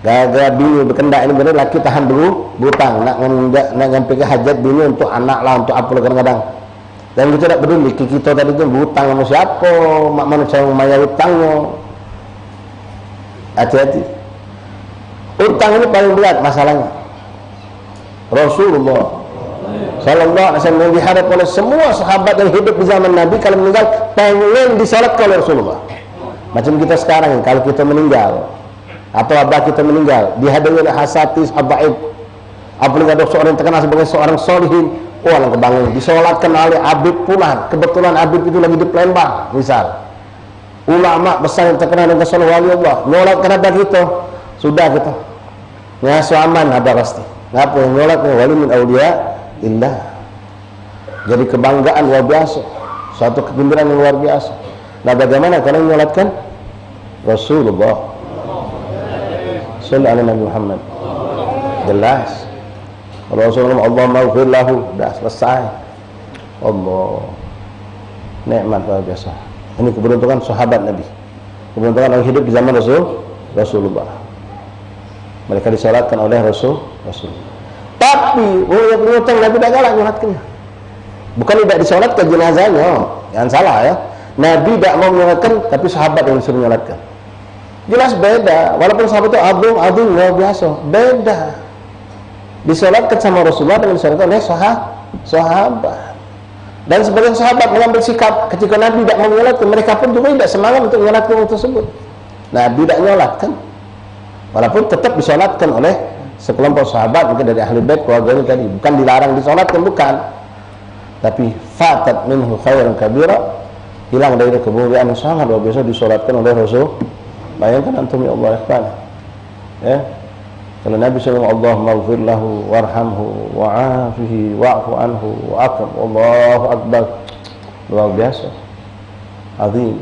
Gara-gara bini berkendak ini benar laki tahan dulu berhutang nak nyampe ke hajat bini untuk anak lah, untuk apa kadang-kadang. Dan kita tak peduli kita tadi tu berhutang sama siapa, mak mana cara membayar hutangnya. Hati-hati. Hutang ini paling berat masalahnya. Rasulullah sallallahu alaihi wasallam dihadap oleh semua sahabat yang hidup di zaman Nabi, kalau meninggal pengen disolatkan oleh Rasulullah. Macam kita sekarang, kalau kita meninggal atau abah kita meninggal, dihadiri oleh hasatis habaib, apalagi ada seorang yang terkenal sebagai seorang solihin, orang kebangun, disolatkan oleh Habib pula. Kebetulan Habib itu lagi di Palembang, misal ulama besar yang terkenal dengan soleh wali Allah, nyolatkan ada kita, sudah kita nyasu aman ada pasti. Ngapa yang nyolatnya wali min awliya illah. Jadi kebanggaan luar biasa, suatu kegembiraan yang luar biasa. Nah bagaimana kalau nyolatkan Rasulullah sallallahu alaihi Muhammad, jelas. Kalau Rasulullah Allah maghfir lahu, dah selesai. Allah nikmat luar biasa. Ini keberuntungan sahabat Nabi, keberuntungan orang hidup di zaman Rasulullah. Mereka disolatkan oleh Rasul. Tapi orang yang berhutang Nabi tak galak nyolatkannya. Bukan tidak disolatkan jenazahnya, jangan salah ya. Nabi tak mau menyolatkan, tapi sahabat yang disuruh nyolatkan. Jelas beda. Walaupun sahabat itu agung luar biasa, beda. Disolatkan sama Rasulullah dengan disolatkan oleh sahabat. Dan sebagian sahabat mengambil sikap ketika Nabi tidak menyolatkan, mereka pun juga tidak semangat untuk menyolatkan hal tersebut. Nabi tidak menyolatkan, walaupun tetap disolatkan oleh sekelompok sahabat, mungkin dari ahli bait keluarganya tadi. Bukan dilarang disolatkan, bukan. Tapi fatat minhu khairan kabira, hilang dari kemuliaan yang sangat luar biasa disolatkan oleh Rasul. Bayangkan antum, ya Allah, ikhwan. Ya. Kalau Nabi SAW, Allahumma ighfir lahu warhamhu wa'afihi wa'fu anhu wa'akram, Allahu Akbar, luar biasa, azim.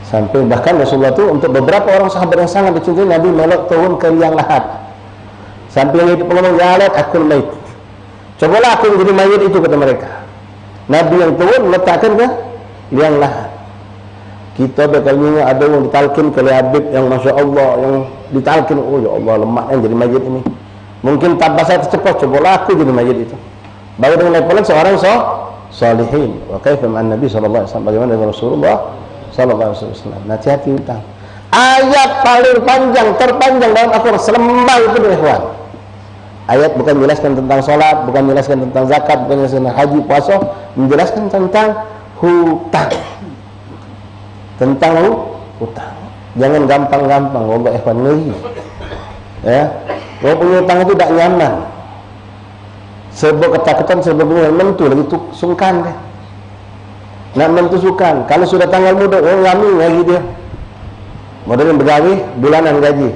Sampai bahkan Rasulullah itu untuk beberapa orang sahabat yang sangat dicintai, Nabi melok turun ke liang lahat. Sampai yang itu ngomong, ya lahat akul mait, cobalah aku menjadi mayat itu, kata mereka. Nabi yang turun meletakkan ke liang lahat. Kita berkalinya ada yang ditalkin ke Habib yang Masya Allah, yang ditalkin, oh ya Allah, lemak yang jadi mayat ini. Mungkin tak bahasa tercepat, cobalah aku jadi mayat itu. Baru dengan levelan seorang salihin. Wa kaifa ma'an Nabi sallallahu alaihi wasallam, bagaimana dengan Rasulullah sallallahu alaihi wasallam. Hati-hati utang. Ayat paling panjang, terpanjang dalam Al-Qur'an selembah itu, ikhwan. Ayat bukan menjelaskan tentang salat, bukan menjelaskan tentang zakat, bukan menjelaskan haji, puasa, menjelaskan tentang hutang. Tentang hutang. Jangan gampang-gampang, wallah ikhwan, ngeri. Ya. Kalau punya hutang itu tidak nyaman. Sebab ketakutan, sebab menentu lagi tuh sungkan deh. Nak menentu sungkan. Kalau sudah tanggal muda, ngami lagi dia. Modalnya begawi, bulanan gaji.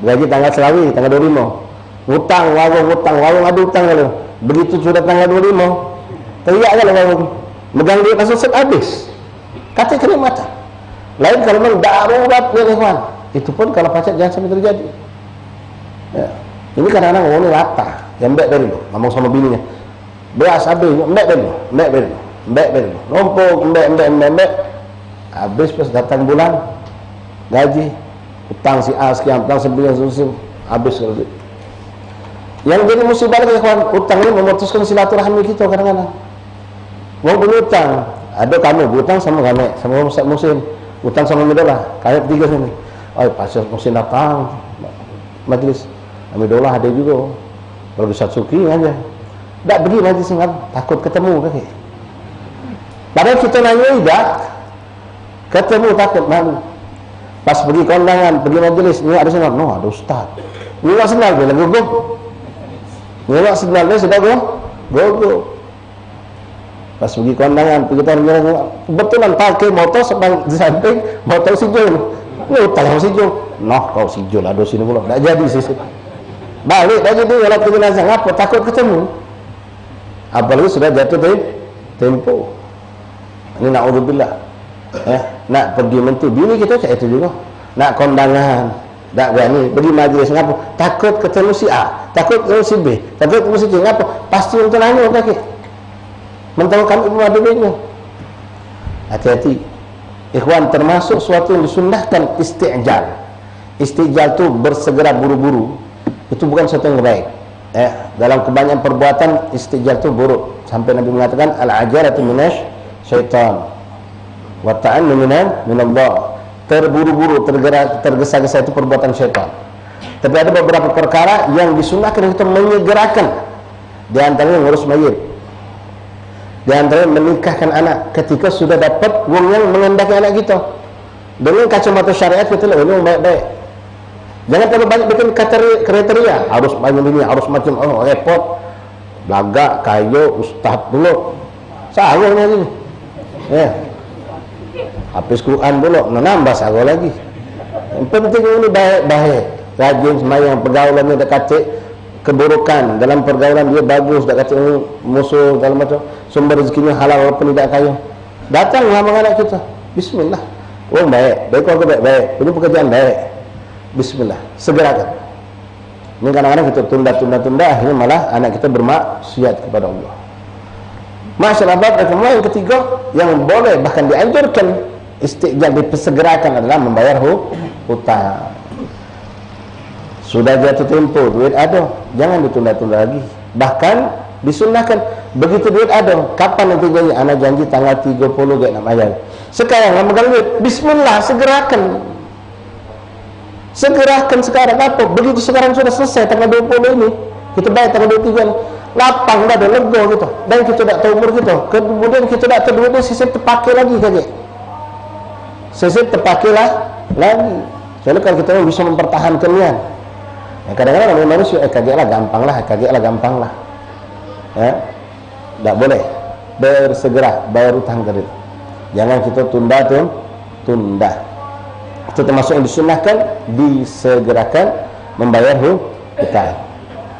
Gaji tanggal selawi, tanggal 25. Hutang, warung ada hutang kalau. Begitu sudah tanggal 25, teriak kan warung. Megang duit langsung set habis. Kata kenikmatan. Lain kalau memang darurat ya ikhwan. Itu pun kalau pacak jangan sampai terjadi. Ya. Ini kadang-kadang ngomongnya latah. Yang mbak dari lo, ngomong sama bininya. Beras habis, mbak dari lo. Numpuk, mbak. Habis pas datang bulan gaji, utang si A sekian, utang sebilan susu, habis kalau itu. Yang jadi musibah lagi ikhwan, utang ini memutuskan silaturahmi kita kadang-kadang. Mau berutang, ada kamu berutang sama kami, sama Ustaz Musin. Utang sama Amidolah, kayak tiga sini. Oh, pas Musin datang majlis Amidolah ada juga. Kalau Ustaz Suki aja. Tak pergi majlis ingat, takut ketemu kaki. Padahal kita nanya tidak ketemu, takut malu. Pas pergi kondangan, pergi majlis, ni ada senang, no ada Ustaz. Ni tak senang dia gugup. Ni tak senang dia sudah gugup. Pas pergi kondangan, pergi jalan, kebetulan pakai motor di samping motor sijul. Ni utang sijul. Noh, kau sijul ada sini pula. Tak jadi sisi. Balik dah jadi kalau pergi jenazah apa takut ketemu. Apalagi sudah jatuh tempo. Ini naudzubillah. Nak pergi mentu bini kita cak itu juga. Nak kondangan, tak berani pergi majlis ngapa? Takut ketemu si A, takut ketemu si B, takut ketemu si C. Ngapa? Pasti untuk nanya kaki. Mentaukan ibu adibnya. Hati-hati. Ikhwan, termasuk suatu yang disunnahkan istijal. Istijal itu bersegera buru-buru. Itu bukan sesuatu yang baik. Dalam kebanyakan perbuatan istijal itu buruk. Sampai Nabi mengatakan al-ajalatu minasy syaitan wa ta'annu minallah. Terburu-buru, tergesa-gesa itu perbuatan syaitan. Tapi ada beberapa perkara yang disunnahkan untuk menyegerakan. Di antaranya ngurus mayit. Di antaranya menikahkan anak ketika sudah dapat wong yang mengendaki anak kita. Dengan kacamata syariat kita lihat ini baik-baik. Jangan terlalu banyak bikin kriteria. Harus banyak ini, harus macam repot. Belagak, kayu, ustaz dulu. Salah ini. Habis Quran dulu, nambah sago lagi. Yang penting ini baik-baik. Rajin semayang, pergaulannya dekat keburukan. Dalam pergaulan dia bagus, tak kata musuh, dalam macam sumber rezekinya halal walaupun tidak kaya. Datanglah anak kita. Bismillah. Oh baik, keluarga baik-baik. Ini pekerjaan baik. Bismillah. Segerakan. Ini kadang-kadang kita tunda, akhirnya malah anak kita bermaksiat kepada Allah. Masyarakat yang ketiga yang boleh bahkan dianjurkan istijal disegerakan adalah membayar hutang. Sudah jatuh tempo, duit ada, jangan ditunda-tunda lagi. Bahkan disunnahkan begitu duit ada, kapan nanti janji? Anak janji tanggal 30 gak nak bayar. Sekarang memegang duit, bismillah, segerakan sekarang. Apa? Begitu sekarang sudah selesai tanggal 20 ini, kita bayar tanggal 23, lapang dah, lega gitu. Dan kita tak tahu umur kita. Kemudian kita tak tahu duitnya sisip terpakai lagi kakek. Sisip terpakai lagi. Soalnya kalau kita bisa mempertahankannya. Ya, kadang-kadang namanya manusia, kakek lah gampang lah. Ya, tak boleh. Bersegera bayar utang kredit. Jangan kita tunda. Itu termasuk yang disunahkan, disegerakan membayar hutang.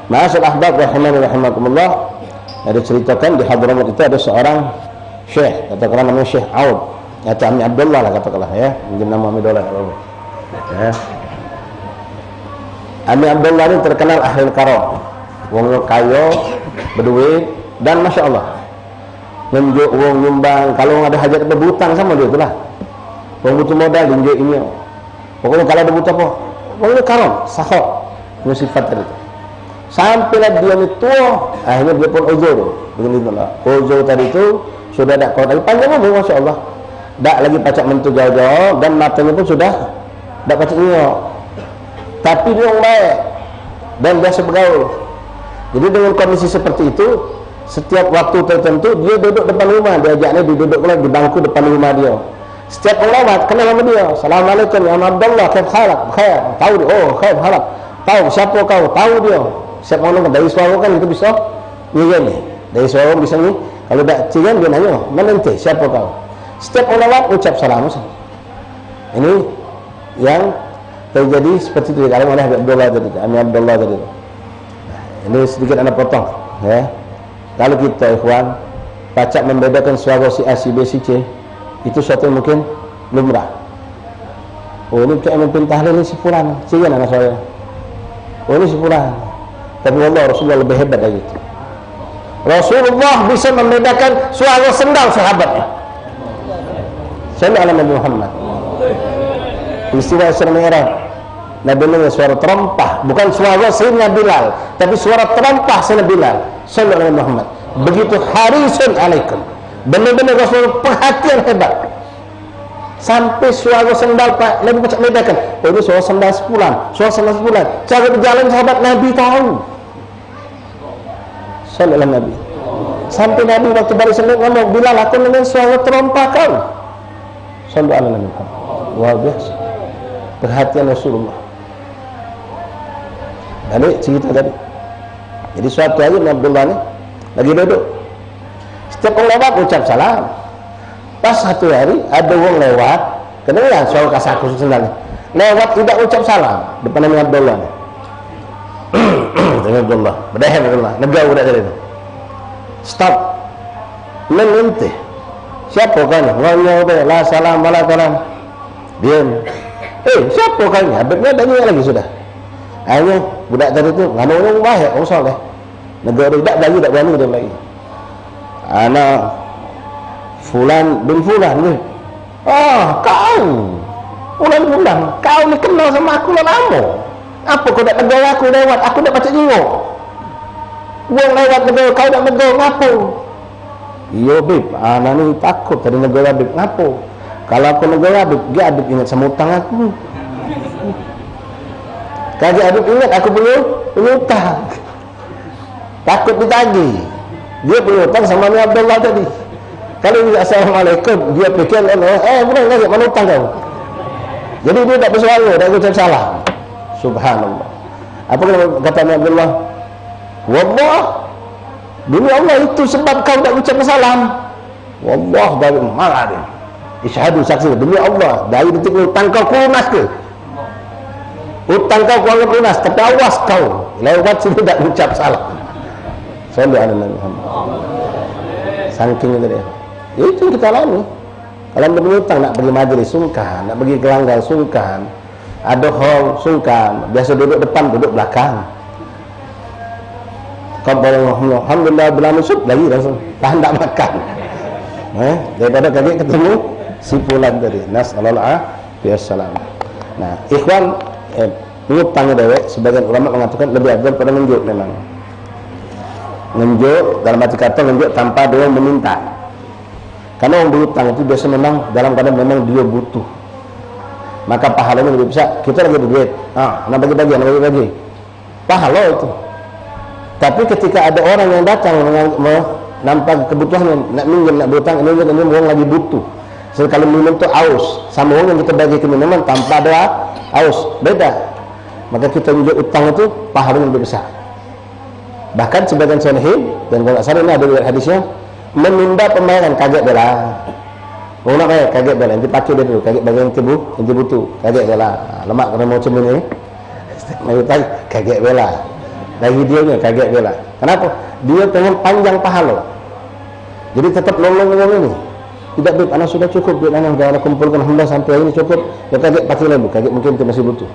Ma'asyiral ahbab rahimani rahimakumullah, ada ceritakan di Hadramut itu ada seorang syekh, katakanlah namanya Syekh Aud atau Ami Abdullah lah katakanlah ya, mungkin nama Ami Abdullah ya. Ami Abdullah ini terkenal ahli karam, wong kaya, berduit, dan masya Allah nunjuk wong nyumbang, kalau ada hajat berhutang sama dia itulah. Wong butuh modal tunjuk ini. Pokoknya kalau ada butuh apa? Pokoknya karam, sahab, punya sifat tadi. Sampailah dia ni tua, akhirnya dia pun uzur. Begitulah. Uzur tadi itu sudah tak kuat lagi, panjang umur masya-Allah. Tak lagi pacak mentu jauh-jauh dan matanya pun sudah tak pacak nyok. Tapi dia orang baik dan biasa bergaul. Jadi dengan kondisi seperti itu, setiap waktu tertentu dia duduk depan rumah, dia ajaknya duduk di bangku depan rumah dia. Setiap orang lewat kenal sama dia. Assalamualaikum ya Abdullah, khair halak, khair. Tahu dia, oh khair halak. Tahu siapa kau? Tahu dia. Siapa orang dari suara kan itu bisa ni. Dari suara bisa ni. Kalau tak cigan dia nanya, mana ente? Siapa kau? Setiap orang lewat ucap salam. Ini yang terjadi seperti itu kalau oleh Abdullah tadi, Ami Abdullah tadi. Ini sedikit anak potong, ya. Kalau kita ikhwan pacak membedakan suara si A, si B, si C, itu suatu yang mungkin lumrah. Oh ini kayak memimpin tahlil ini si fulan, cigan anak saya. Oh ini si fulan. Tapi Allah Rasulullah lebih hebat dari itu. Rasulullah bisa membedakan suara sendal sahabatnya. Sallallahu alaihi Muhammad. Istilah Isra Mi'raj. Nabi dengar suara terompah, bukan suara Sayyidina Bilal, tapi suara terompah Sayyidina Bilal. Sallallahu alaihi Muhammad. Begitu harisun alaikum. Benar-benar Rasul perhatian hebat. Sampai suara sendal Pak Nabi macam bedakan. Oh ini suara sendal sepulan, suara sendal sepulan. Cara berjalan sahabat Nabi tahu. Sallallahu alaihi Nabi. Sampai Nabi waktu balik sendal ngomong, Bilal aku dengar suara terompah kau. Sallallahu alaihi Nabi. Wah biasa. Perhatian Rasulullah. Jadi cerita tadi. Jadi suatu hari Abdullah ni lagi duduk. Setiap orang lewat ucap salam. Pas satu hari ada orang lewat, kedengaran suara kasar khusus sendal ni. Lewat tidak ucap salam depan Nabi Abdullah ni. Nabi Abdullah, berdahil Abdullah, negara budak tadi tu. Stop. Menentih. Siapa kan? Ngomong dia, la salam, wala salam. Diam. Siapa kan? Habibnya dah ingat lagi sudah. Akhirnya budak tadi tu ngano orang baik, orang soleh. Negara tidak lagi tak berani dia lagi. Anak Fulan bin Fulan ni. Kau Fulan, kau ni kenal sama aku lama. Apa kau tak tegur aku lewat? Aku tak baca jenguk. Buang lewat negara kau tak tegur, ngapa? Iya Bib, anak ni takut tadi negara Bib, ngapa? Kalau aku negara Bib, dia Bib ingat sama hutang aku. Kalau Bib ingat aku punya hutang. Takut ditagih. Dia punya hutang sama Nabi Abdullah tadi. Kalau dia assalamualaikum, dia fikir bukan lagi mana hutang kau. Jadi dia tak bersuara, tak ucap salam. Subhanallah. Apa kata Nabi Abdullah? Wallah, demi Allah itu sebab kau tak ucap salam. Wallah dari marah dia. Isyhadu saksi demi Allah, dari detik hutang kau lunas ke? Hutang kau anggap lunas, tapi awas kau lewat sini tak ucap salam. Sallallahu alaihi Muhammad. Saking itu dia. Itu yang kita alami. Kalau beri hutang nak pergi majlis sungkan, nak pergi gelanggang sungkan, ada hall sungkan, biasa duduk depan, duduk belakang. Kau boleh alhamdulillah belum masuk lagi langsung tahan tak makan. Daripada kaki ketemu si fulan tadi. Nasallallahu alaihi wasallam. Nah, ikhwan hutang dewek sebagian ulama mengatakan lebih afdal pada menunjuk memang. Menunjuk dalam arti kata menunjuk tanpa dia meminta. Karena orang berhutang itu biasa memang dalam keadaan memang dia butuh, maka pahalanya lebih besar. Kita lagi duit, nak bagi-bagi, pahala itu. Tapi ketika ada orang yang datang nampak kebutuhannya, nak minjem, nak berhutang, ini orang lagi butuh. Sekali minum itu aus, sama orang yang kita bagi ke minuman tanpa ada aus, beda. Maka kita tunjuk utang itu pahalanya lebih besar. Bahkan sebagian salihin, dan kalau salah ini ada di hadisnya, menunda pembayaran, kaget bela. Orang nak kaget bela, nanti pakai dia dulu, kaget bagi yang butuh, kaget bela. Lemak kena mau cemil ini, kaget bela. Lagi dia nya kaget bela. Kenapa? Dia pengen panjang pahala. Jadi tetap nolong ini. Tidak, beb, anak sudah cukup, beb, anak sudah kumpulkan alhamdulillah sampai hari ini cukup. Dia kaget pakai lagi, kaget mungkin dia masih butuh.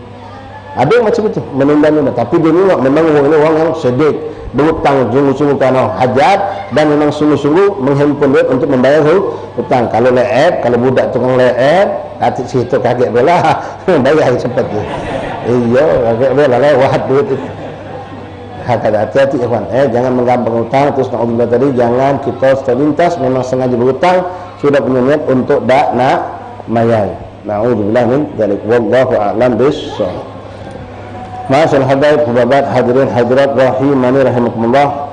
Ada yang macam itu, menunda-nunda. Tapi dia memang orang ini orang yang sedih, berhutang sungguh-sungguh karena hajat, dan memang sungguh-sungguh menghimpun duit untuk membayar hutang. Kalau leet, kalau budak tukang leet, hati situ kaget bela, bayar cepat dia. Iya, kaget bela lewat duit itu. Hati-hati ikhwan, jangan menggampang hutang. Terus naudzubillah tadi, jangan kita terlintas memang sengaja berhutang, sudah punya niat untuk nak mayai. Naudzubillah min dzalik. Wallahu a'lam bissawab. Masyaallah habaib, hubabat, hadirin hadirat rahimani rahimakumullah.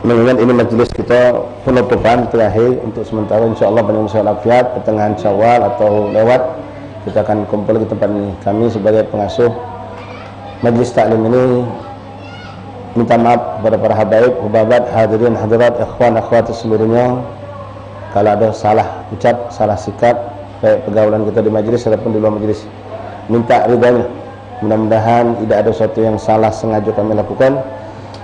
Mengingat ini majelis kita penutupan terakhir untuk sementara, insyaallah pada musim afiat pertengahan Syawal atau lewat kita akan kumpul di tempat ini. Kami sebagai pengasuh majelis taklim ini minta maaf kepada para habaib, hubabat, hadirin hadirat, ikhwan akhwat seluruhnya kalau ada salah ucap, salah sikap baik pergaulan kita di majelis ataupun di luar majelis. Minta ridhanya. Mudah-mudahan tidak ada sesuatu yang salah sengaja kami lakukan.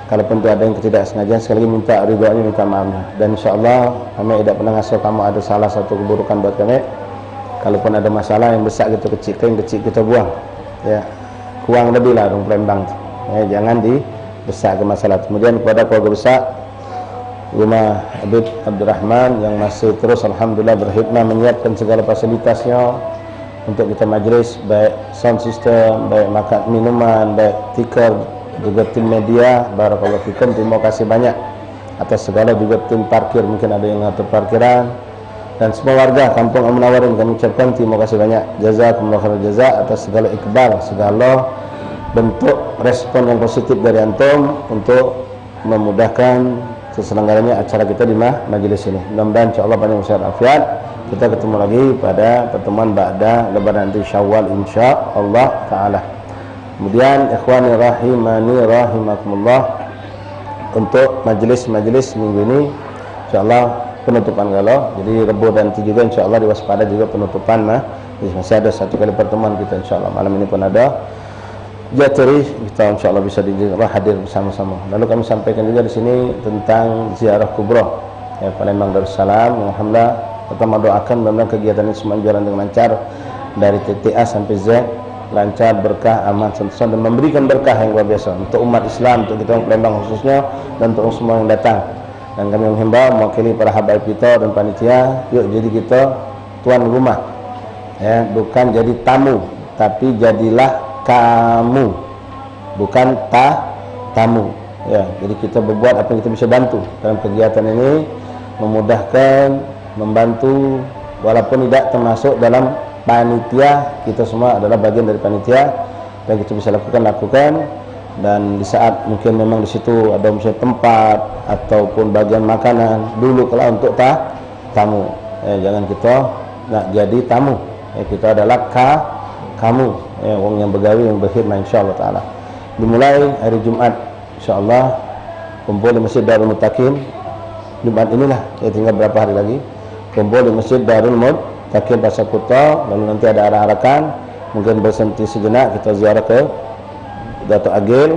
Kalaupun ada yang ketidaksengajaan, sekali lagi minta ridhonya, minta maafnya. Dan insyaallah kami tidak pernah ngasih kamu ada salah satu keburukan buat kami. Kalaupun ada masalah yang besar kita kecilkan, yang kecil kita buang. Ya, kurang lebih lah orang Palembang. Ya, jangan dibesar ke masalah. Kemudian kepada keluarga besar Rumah Habib Abdurrahman yang masih terus alhamdulillah berkhidmah menyiapkan segala fasilitasnya untuk kita majlis, baik sound system, baik makan minuman, baik tikar, juga tim media. Barakallahu fikum, terima kasih banyak atas segala, juga tim parkir, mungkin ada yang ngatur parkiran, dan semua warga Kampung Al-Munawarin kami ucapkan terima kasih banyak. Jazakumullah khairal jazak atas segala iqbal, segala bentuk respon yang positif dari antum untuk memudahkan terselenggaranya acara kita di majelis ini. Mudah-mudahan insyaallah banyak usaha afiat. Kita ketemu lagi pada pertemuan ba'da lebaran nanti Syawal insyaallah taala. Kemudian ikhwani rahimani rahimakumullah, untuk majelis-majelis minggu ini insyaallah penutupan galau. Jadi Rabu dan Nanti juga insyaallah diwaspada juga penutupan Jadi masih ada satu kali pertemuan kita insyaallah. Malam ini pun ada Jateri, kita insyaallah bisa hadir bersama-sama. Lalu kami sampaikan juga di sini tentang ziarah kubra ya Palembang Darussalam. Alhamdulillah, pertama doakan mudah-mudahan kegiatan ini semua jalan dengan lancar dari titik A sampai Z, lancar, berkah, aman, sentosa, dan memberikan berkah yang luar biasa untuk umat Islam, untuk kita orang Palembang khususnya, dan untuk semua yang datang. Dan kami menghimbau mewakili para habaib kita dan panitia, yuk jadi kita tuan rumah ya, bukan jadi tamu, tapi jadilah kamu, bukan tamu ya. Jadi kita berbuat apa yang kita bisa bantu dalam kegiatan ini, memudahkan, membantu, walaupun tidak termasuk dalam panitia, kita semua adalah bagian dari panitia, dan kita bisa lakukan. Dan di saat mungkin memang di situ ada misalnya tempat ataupun bagian makanan, dulu kalau untuk tamu jangan kita nak jadi tamu ya, kita adalah kamu ya, orang yang bergawi, yang berkhidmat insyaallah taala. Dimulai hari Jumat insyaallah kumpul di Masjid Darul Muttaqin. Jumat inilah ya, tinggal berapa hari lagi kumpul di Masjid Darul Muttaqin Pasar Kuta. Lalu nanti ada arah-arakan, mungkin berhenti sejenak kita ziarah ke Datuk Agil,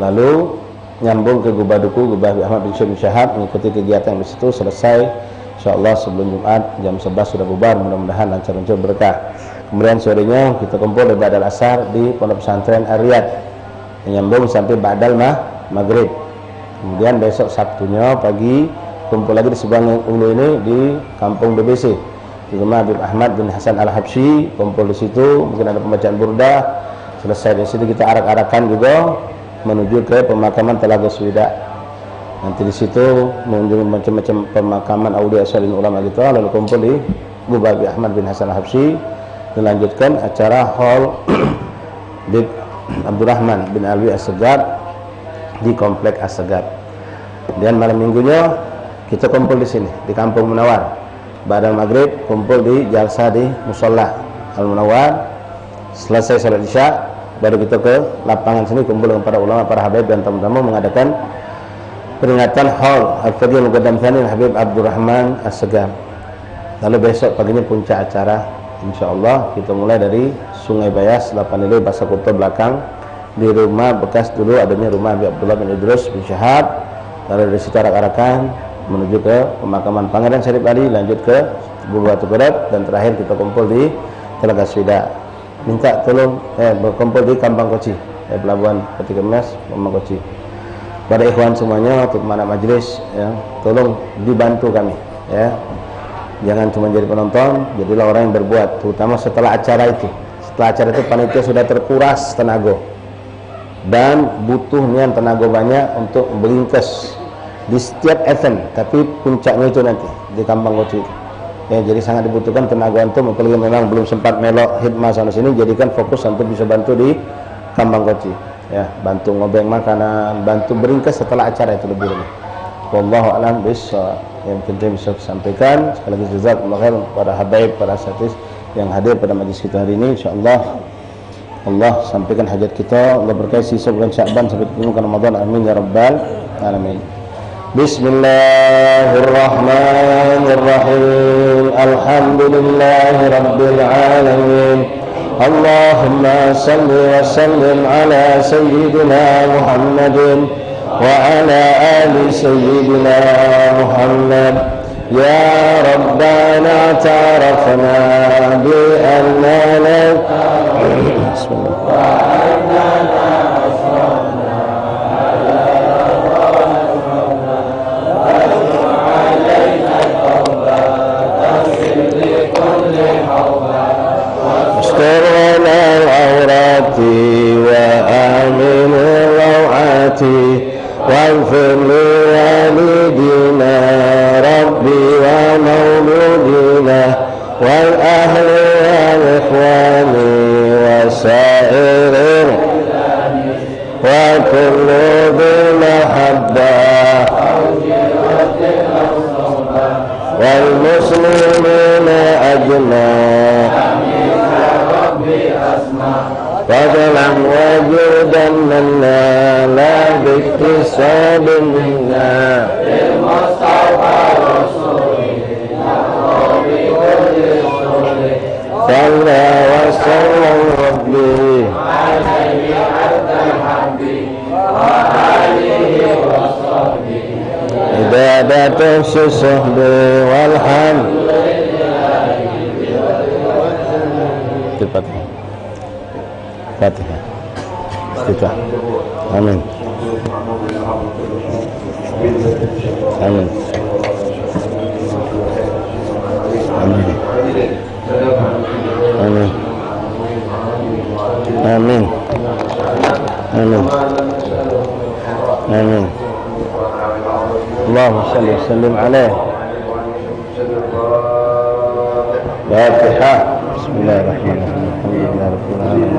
lalu nyambung ke Gubah Duku, Gubah Ahmad bin Syahab, mengikuti kegiatan di situ. Selesai insyaallah sebelum Jumat jam 11 sudah bubar, mudah-mudahan lancar-lancar berkah. Kemudian sorenya kita kumpul di Ba'dal Asar di Pondok Pesantren Ar-Riyad, menyambung sampai Ba'dal Maghrib. Kemudian besok Sabtunya pagi kumpul lagi di seberang ulu ini di Kampung BBC di rumah Habib Ahmad bin Hasan Al-Habsyi, kumpul di situ, mungkin ada pembacaan burdah. Selesai dari situ kita arak-arakan juga menuju ke pemakaman Telaga Swida. Nanti di situ mengunjungi macam-macam pemakaman aulia salihin ulama gitu, lalu kumpul di Gubah Ahmad bin Hasan Habsyi, dilanjutkan acara hall di Abdurrahman bin Alwi As-Segaf di komplek As-Segaf. Dan malam minggunya kita kumpul di sini di Kampung Munawar. Ba'da maghrib kumpul di jalsa di Musholla Al-Munawar. Selesai salat Isya baru kita ke lapangan sini kumpul dengan para ulama, para habaib dan tamu-tamu mengadakan peringatan haul Al-Fadhil Muqaddam Tsani Habib Abdurrahman As-Segaf. Lalu besok paginya puncak acara, insyaallah kita mulai dari Sungai Bayas 8 Nilo Pasar Kota belakang di rumah bekas dulu adanya rumah Habib Abdullah bin Idrus bin Syahab. Lalu dari situ arak-arakan menuju ke pemakaman Pangeran Syarif Ali, lanjut ke Bubatu Berat, dan terakhir kita kumpul di Telaga Swida. Minta tolong berkumpul di Kampang Koci, Pelabuhan Peti Kemas, Kampang Koci. Pada ikhwan semuanya, untuk mana majelis ya, tolong dibantu kami ya. Jangan cuma jadi penonton, jadilah orang yang berbuat, terutama setelah acara itu. Setelah acara itu panitia sudah terkuras tenaga dan butuh nian tenaga banyak untuk meringkas di setiap event, tapi puncaknya itu nanti di Kampang Koci ya. Jadi sangat dibutuhkan tenaga antum, apalagi memang belum sempat melok hikmah sana sini, jadikan fokus untuk bisa bantu di Kampang Koci ya, bantu ngobeng makanan, bantu beringkas setelah acara itu lebih. Wallahu a'lam bishawab. Yang penting bisa sampaikan sekali lagi jazakumullah khair para habaib, para asatidz yang hadir pada majlis kita hari ini. Insyaallah Allah sampaikan hajat kita, Allah berkahi sisa bulan Sya'ban sampai ketemu ke Ramadan, amin ya rabbal alamin. Bismillahirrahmanirrahim. Alhamdulillahi rabbil alamin. Allahumma salli wa sallim ala sayyidina Muhammadin wa ala ali sayyidina Muhammad. Ya Rabbana ta'arafna bi annana وآمن روعاتي واغفر لوالدينا ربي ومولودينا والأهل والإخوان وسائر وكل ذي محبة والمسلمين أجمعين فضلا وجودا منا لا باكتساب منا بالمصطفى رسولنا وبكل رسوله صلى وسلم ربي عليه عبد الحمد وآله وصحبه عبادة الصحب والحمد لله. Fatihah. Istighfar. Amin. Amin. Amin. Amin. Amin. Amin. Amin. Allahumma salli wa sallim alaihi. Fatihah. Bismillahirrahmanirrahim. Alhamdulillah rabbil alamin.